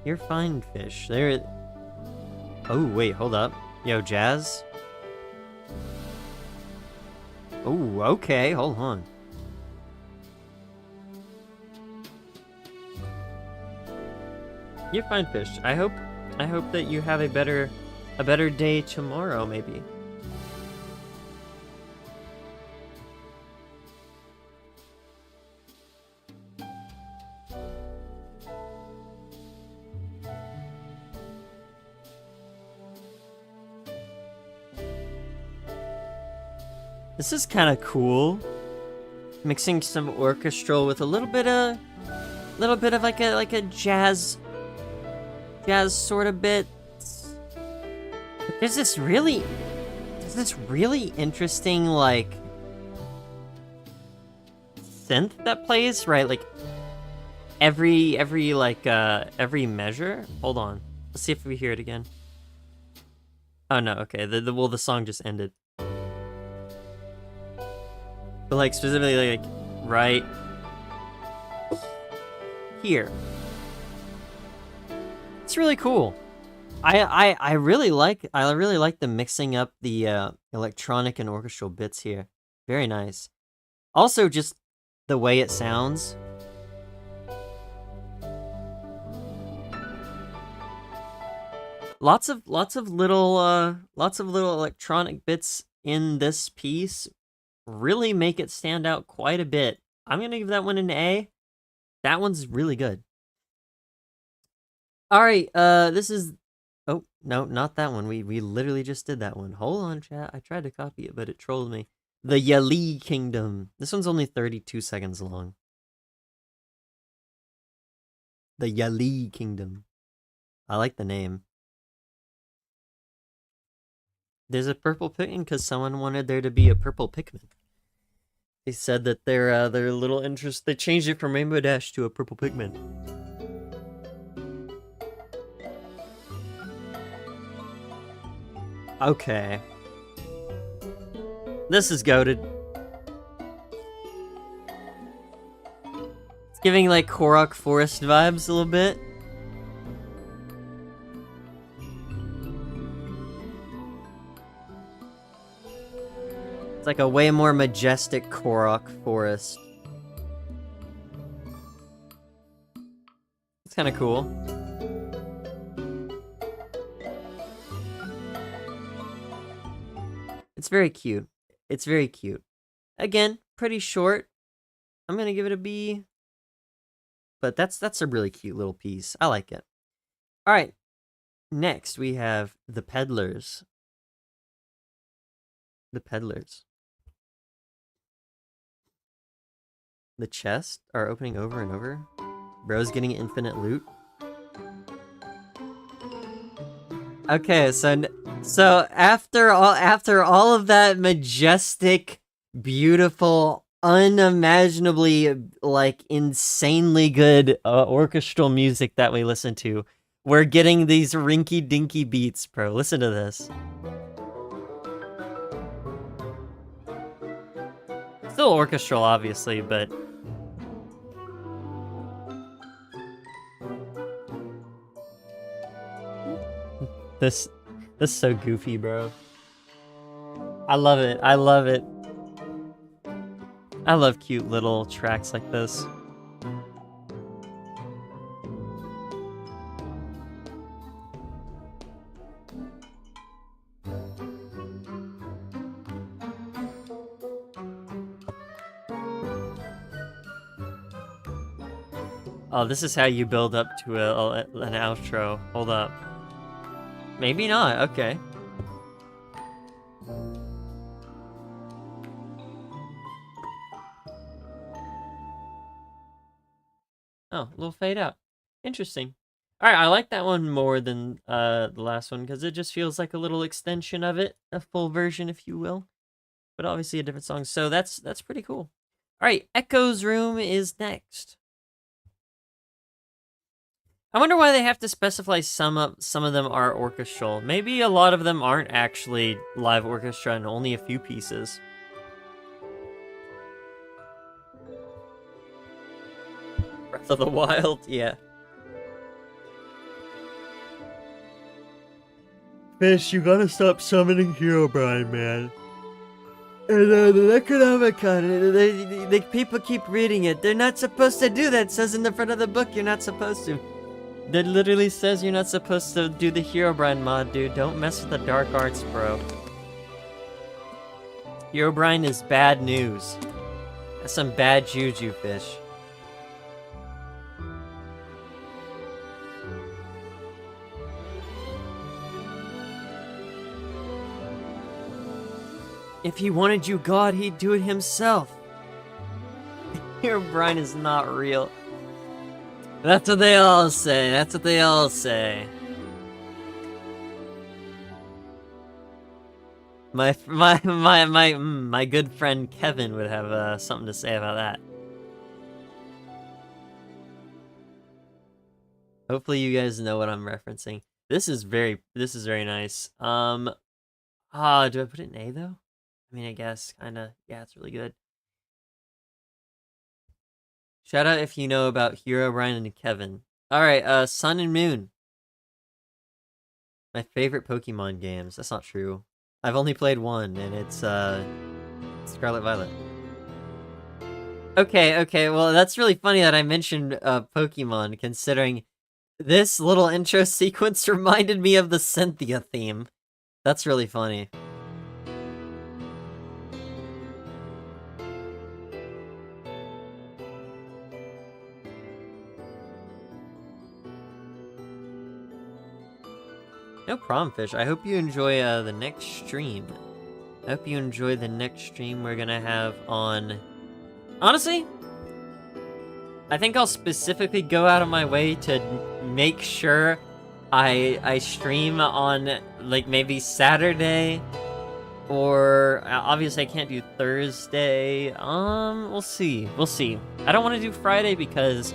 You're fine, fish. There. Oh wait, hold up. Yo, Jazz. Oh, okay, hold on. You're fine, fish. I hope that you have a better day tomorrow, maybe. This is kind of cool. Mixing some orchestral with a little bit of like a jazz sort of bit. But there's this really interesting like synth that plays, right? Like every measure. Hold on. Let's see if we hear it again. Oh no, okay. The song just ended. But like specifically like right here. It's really cool. I really like the mixing up the electronic and orchestral bits here. Very nice. Also just the way it sounds. Lots of little electronic bits in this piece really make it stand out quite a bit. I'm gonna give that one an A. That one's really good. All right, this is. Oh no, not that one. We literally just did that one. Hold on, chat. I tried to copy it, but it trolled me. The Yali Kingdom. This one's only 32 seconds long. The Yali Kingdom. I like the name. There's a purple Pikmin because someone wanted there to be a purple Pikmin. They said that their little interest. They changed it from Rainbow Dash to a purple Pikmin. Okay. This is goated. It's giving like Korok Forest vibes a little bit. It's like a way more majestic Korok Forest. It's kind of cool. It's very cute. It's very cute. Again, pretty short. I'm gonna give it a B. But that's a really cute little piece. I like it. All right. Next, we have the Peddlers. The Peddlers. The chests are opening over and over. Bro's getting infinite loot. Okay, so after all of that majestic, beautiful, unimaginably like insanely good orchestral music that we listen to, we're getting these rinky dinky beats, bro. Listen to this. Still orchestral, obviously, but this is so goofy, bro. I love it. I love it. I love cute little tracks like this. Oh, this is how you build up to an outro. Hold up. Maybe not. Okay. Oh, a little fade out. Interesting. All right, I like that one more than the last one because it just feels like a little extension of it, a full version, if you will. But obviously a different song. So that's pretty cool. All right, Echo's Room is next. I wonder why they have to specify some of them are orchestral. Maybe a lot of them aren't actually live orchestra and only a few pieces. Breath of the Wild, yeah. Fish, you gotta stop summoning Herobrine, man. And the Necronomicon, the people keep reading it. They're not supposed to do that. It says in the front of the book you're not supposed to. That literally says you're not supposed to do the Herobrine mod, dude. Don't mess with the dark arts, bro. Herobrine is bad news. That's some bad juju, Fish. If he wanted you God, he'd do it himself. Herobrine is not real. That's what they all say. That's what they all say. My good friend Kevin would have something to say about that. Hopefully you guys know what I'm referencing. This is very nice. Do I put it in A though? I mean, I guess kinda. Yeah, it's really good. Shout out if you know about Herobrine and Kevin. Alright, Sun and Moon. My favorite Pokemon games. That's not true. I've only played one, and it's Scarlet Violet. Okay, well that's really funny that I mentioned Pokemon, considering this little intro sequence reminded me of the Cynthia theme. That's really funny. No problem, Fish. I hope you enjoy the next stream. I hope you enjoy the next stream we're gonna have on... Honestly, I think I'll specifically go out of my way to make sure I stream on, like, maybe Saturday, or obviously I can't do Thursday. We'll see. I don't want to do Friday because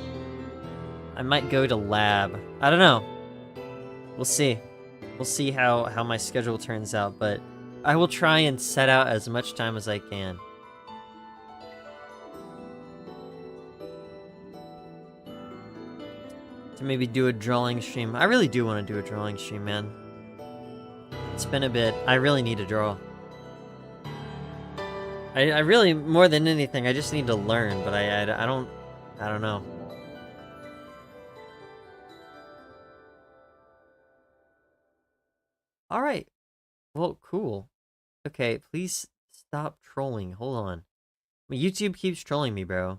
I might go to lab. I don't know. We'll see. We'll see how my schedule turns out, but I will try and set out as much time as I can. To maybe do a drawing stream. I really do want to do a drawing stream, man. It's been a bit. I really need to draw. I really, more than anything, I just need to learn, but I don't know. Alright. Well, cool. Okay, please stop trolling. Hold on. YouTube keeps trolling me, bro.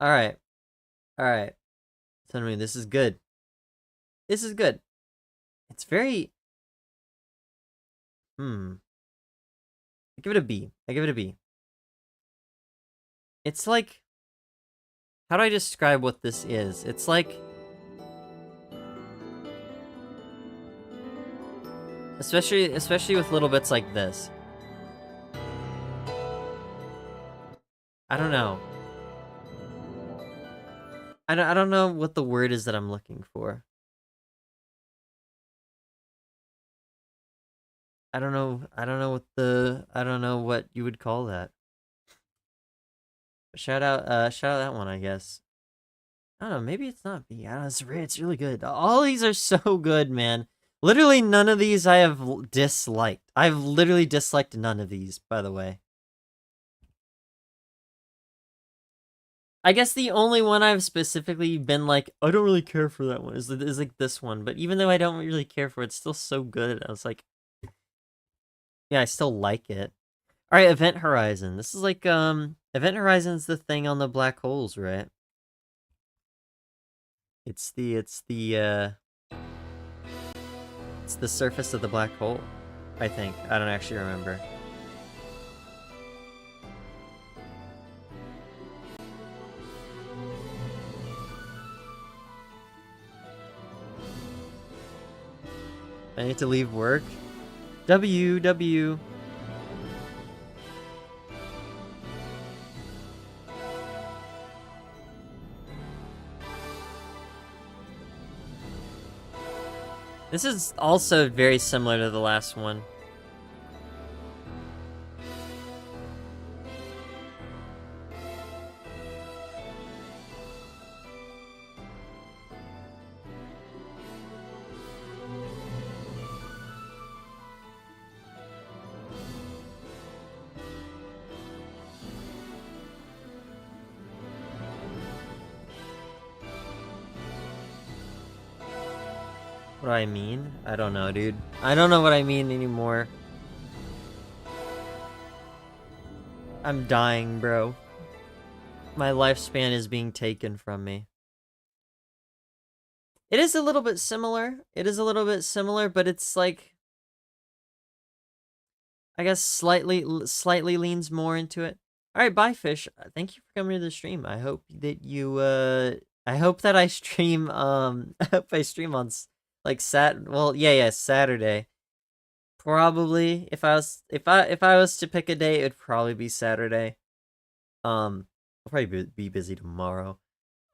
Alright. Tell me, this is good. This is good. It's very... I give it a B. It's like... How do I describe what this is? It's like... Especially with little bits like this. I don't know. I don't know what the word is that I'm looking for. I don't know what you would call that. Shout out that one, I guess. I don't know, maybe it's not B. I don't know, it's really good. All these are so good, man. Literally none of these I have disliked. I've literally disliked none of these, by the way. I guess the only one I've specifically been like, I don't really care for that one, is like this one. But even though I don't really care for it, it's still so good. I was like, yeah, I still like it. Alright, Event Horizon. This is like, Event Horizon's the thing on the black holes, right? It's the surface of the black hole, I think. I don't actually remember. I need to leave work. W. This is also very similar to the last one. What do I mean? I don't know, dude. I don't know what I mean anymore. I'm dying, bro. My lifespan is being taken from me. It is a little bit similar. It is a little bit similar, but it's like, I guess slightly leans more into it. All right, bye, fish. Thank you for coming to the stream. I hope that you I hope that I stream I hope I stream on like Saturday. Probably if I was to pick a day, it'd probably be Saturday. I'll probably be busy tomorrow.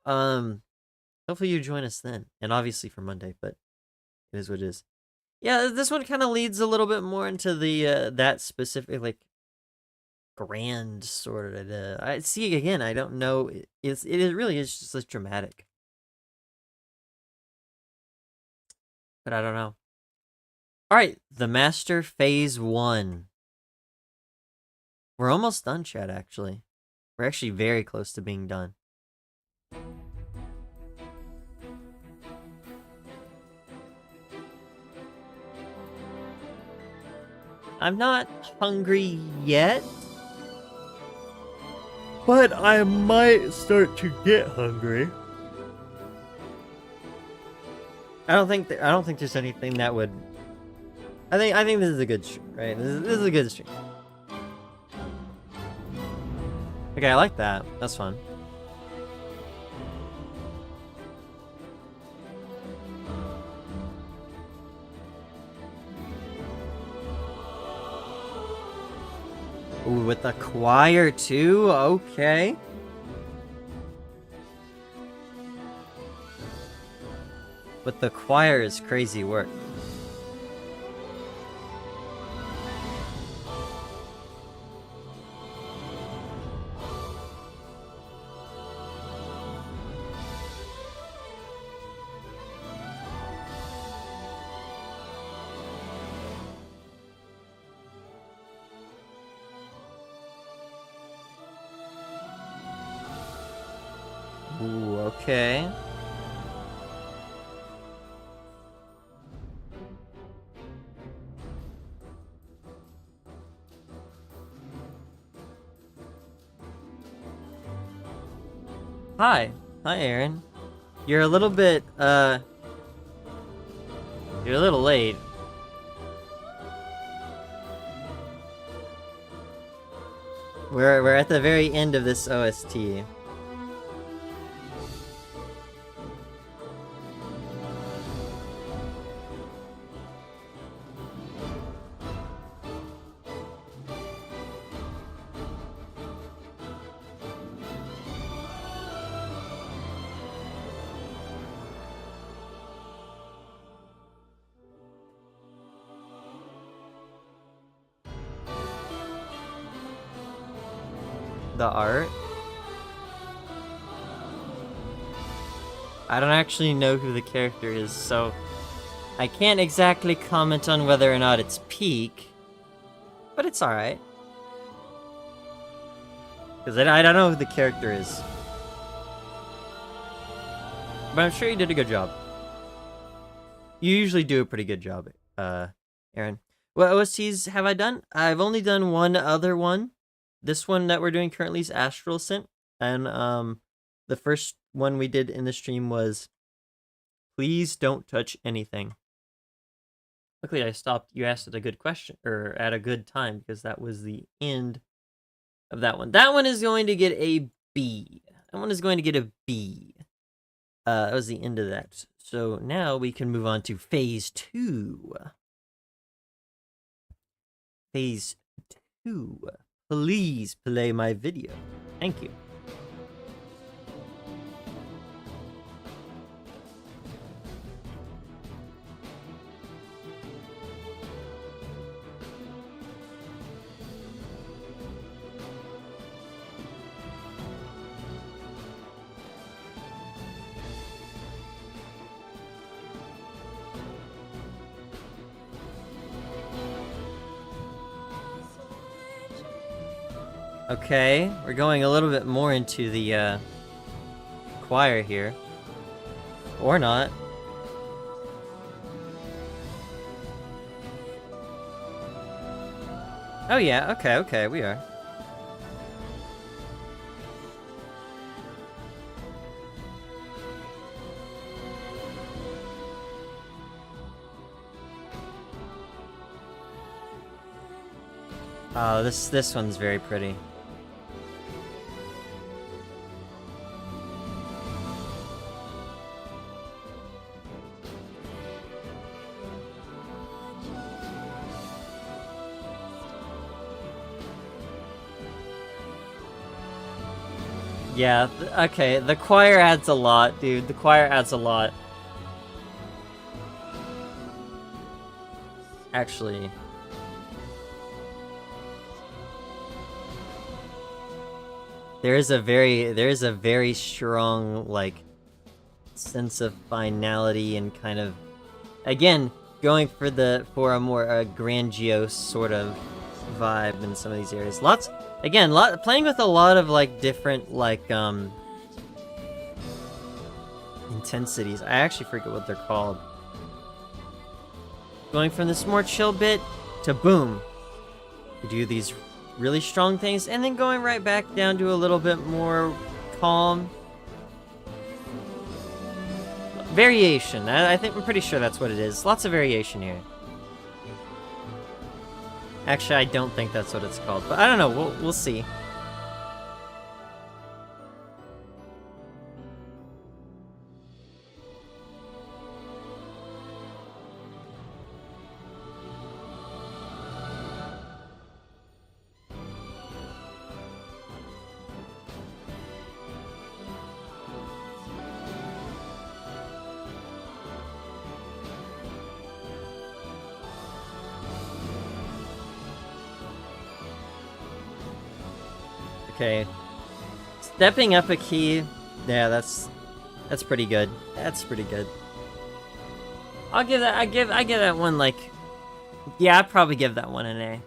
Hopefully you join us then, and obviously for Monday, but it is what it is. Yeah, this one kind of leads a little bit more into the that specific like grand sort of. I see again. I don't know. It really is just like dramatic, but I don't know. All right, the Master Phase 1. We're almost done, chat. Actually, we're actually very close to being done. I'm not hungry yet, but I might start to get hungry. I don't think there's anything that would. I think this is a good stream, right? This is a good stream. Okay, I like that. That's fun. Ooh, with the choir too? Okay. But the choir is crazy work. Ooh, okay. Hi, Aaron. You're a little bit, you're a little late. We're at the very end of this OST. The art? I don't actually know who the character is, so I can't exactly comment on whether or not it's peak, but it's alright. Because I don't know who the character is. But I'm sure you did a good job. You usually do a pretty good job, Aaron. What OSTs have I done? I've only done one other one. This one that we're doing currently is Astral Ascent, and the first one we did in the stream was Please Don't Touch Anything. Luckily I stopped, you asked at a good question, or at a good time, because that was the end of that one. That one is going to get a B. That one is going to get a B. That was the end of that. So now we can move on to Phase 2. Phase 2. Please play my video. Thank you. Okay, we're going a little bit more into the choir here. Or not. Oh yeah, okay, we are. Oh, this one's very pretty. Yeah, okay, the choir adds a lot, dude. The choir adds a lot. Actually... There is a very strong, like, sense of finality and kind of... Again, going for a more grandiose sort of vibe in some of these areas. Playing with a lot of, like, different, like, intensities. I actually forget what they're called. Going from this more chill bit to boom. You do these really strong things, and then going right back down to a little bit more calm. Variation. I'm pretty sure that's what it is. Lots of variation here. Actually, I don't think that's what it's called, but I don't know. We'll see. Okay. Stepping up a key. Yeah, that's pretty good. That's pretty good. I give that one, like... Yeah, I'd probably give that one an A.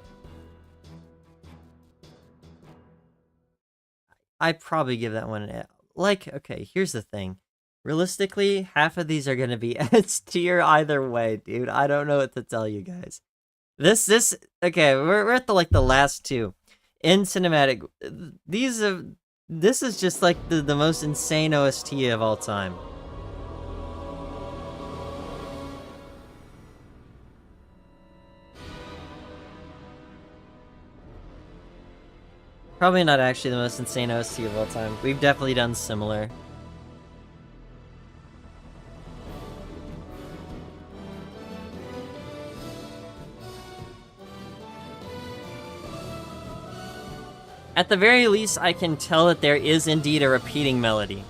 I'd probably give that one an A. Like, okay, here's the thing. Realistically, half of these are gonna be S tier either way, dude. I don't know what to tell you guys. Okay, we're at the last two. In cinematic, this is just like the most insane OST of all time. Probably not actually the most insane OST of all time. We've definitely done similar. At the very least, I can tell that there is indeed a repeating melody.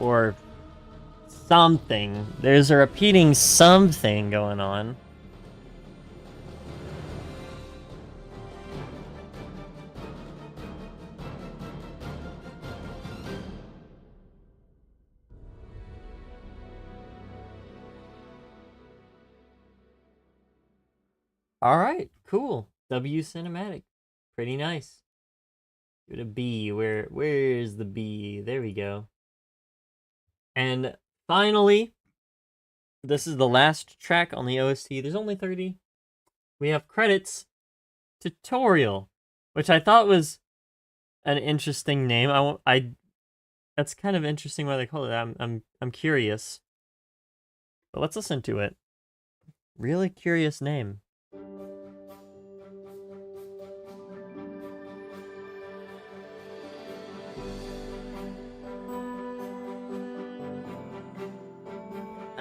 Or something. There's a repeating something going on. Alright, cool. W cinematic. Pretty nice. Give it a B. Where's the B? There we go. And finally, this is the last track on the OST. There's only 30. We have credits. Tutorial, which I thought was an interesting name. That's kind of interesting why they call it that. I'm curious. But let's listen to it. Really curious name.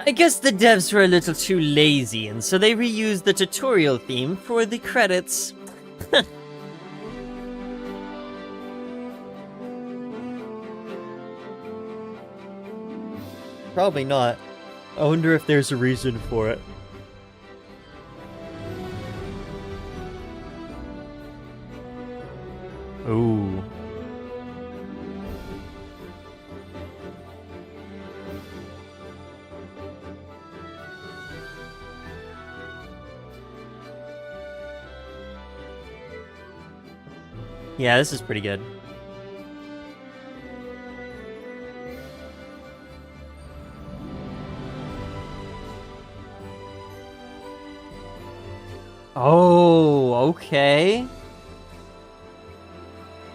I guess the devs were a little too lazy, and so they reused the tutorial theme for the credits. Probably not. I wonder if there's a reason for it. Ooh. Yeah, this is pretty good. Oh, okay.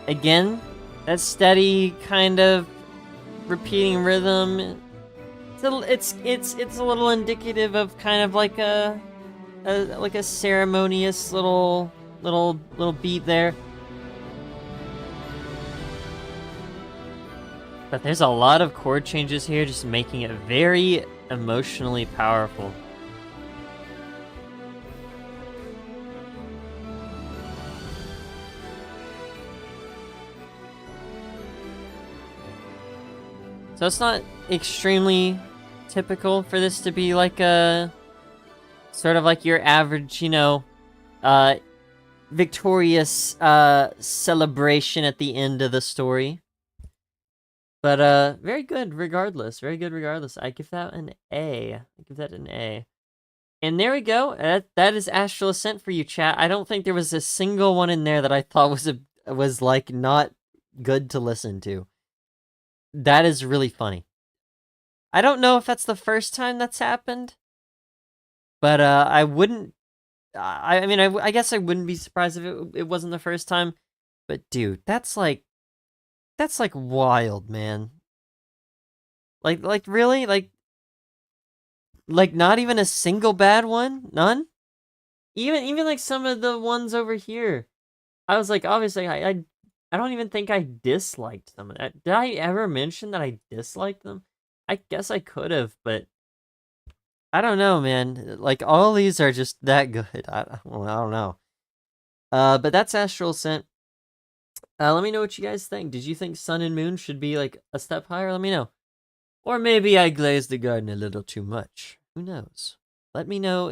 Again, that steady kind of repeating rhythm. It's a little indicative of kind of like a ceremonious little beat there. But there's a lot of chord changes here, just making it very emotionally powerful. So it's not extremely typical for this to be like a sort of like your average, you know, victorious celebration at the end of the story. But very good regardless. Very good regardless. I give that an A. I give that an A. And there we go. That is Astral Ascent for you, chat. I don't think there was a single one in there that I thought was like not good to listen to. That is really funny. I don't know if that's the first time that's happened, but I wouldn't. I mean, I guess I wouldn't be surprised if it wasn't the first time. But dude, that's like wild, man. Like really, like not even a single bad one, none. Even like some of the ones over here, I was like, obviously, I don't even think I disliked them. Did I ever mention that I disliked them? I guess I could have, but I don't know, man. Like, all these are just that good. I don't know. But that's Astral Ascent. Let me know what you guys think. Did you think Sun and Moon should be, like, a step higher? Let me know. Or maybe I glazed the garden a little too much. Who knows? Let me know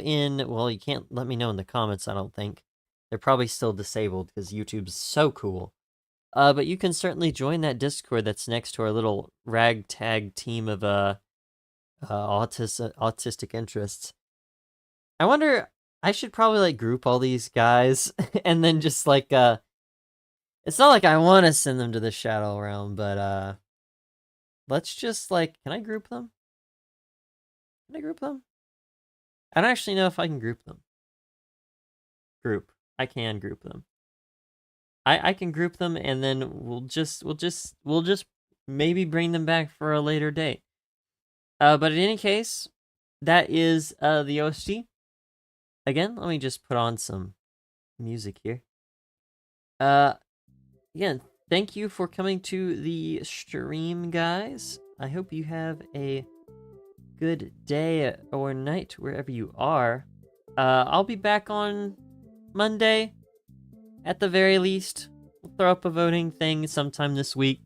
well, you can't let me know in the comments, I don't think. They're probably still disabled because YouTube's so cool. But you can certainly join that Discord that's next to our little ragtag team of autistic interests. I wonder, I should probably like group all these guys and then just like it's not like I want to send them to the Shadow Realm, but let's just like, can I group them? Can I group them? I don't actually know if I can group them. Group. I can group them. I can group them and then we'll just maybe bring them back for a later date. But in any case, that is the OST. Again, let me just put on some music here. Again, thank you for coming to the stream, guys. I hope you have a good day or night wherever you are. I'll be back on Monday, at the very least. We'll throw up a voting thing sometime this week.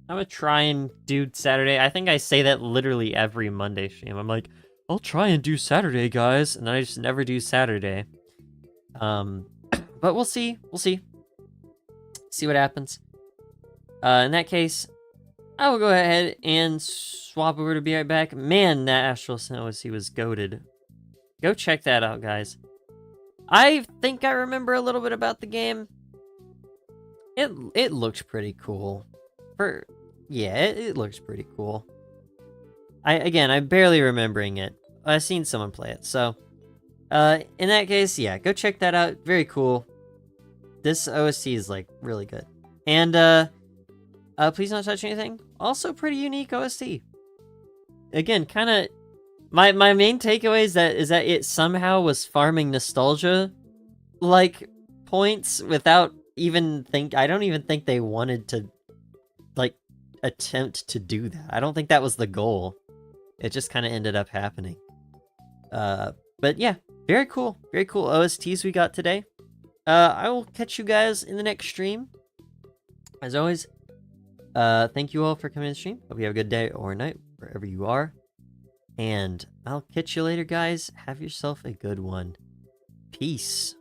I'm gonna try and do Saturday. I think I say that literally every Monday stream. I'm like, I'll try and do Saturday, guys, and then I just never do Saturday. But we'll see. We'll see. See what happens. In that case, I will go ahead and swap over to be right back. Man, that Astral Ascent was goated. Go check that out, guys. I think I remember a little bit about the game. It looked pretty cool. It looks pretty cool. I'm barely remembering it. I've seen someone play it, so in that case, yeah, go check that out. Very cool. This OST is like really good. And please don't touch anything. Also pretty unique OST. Again, kind of my main takeaway is that it somehow was farming nostalgia like points without even I don't even think they wanted to like attempt to do that. I don't think that was the goal. It just kind of ended up happening. But yeah, very cool OSTs we got today. I will catch you guys in the next stream. As always, thank you all for coming to the stream. Hope you have a good day or night, wherever you are. And I'll catch you later, guys. Have yourself a good one. Peace.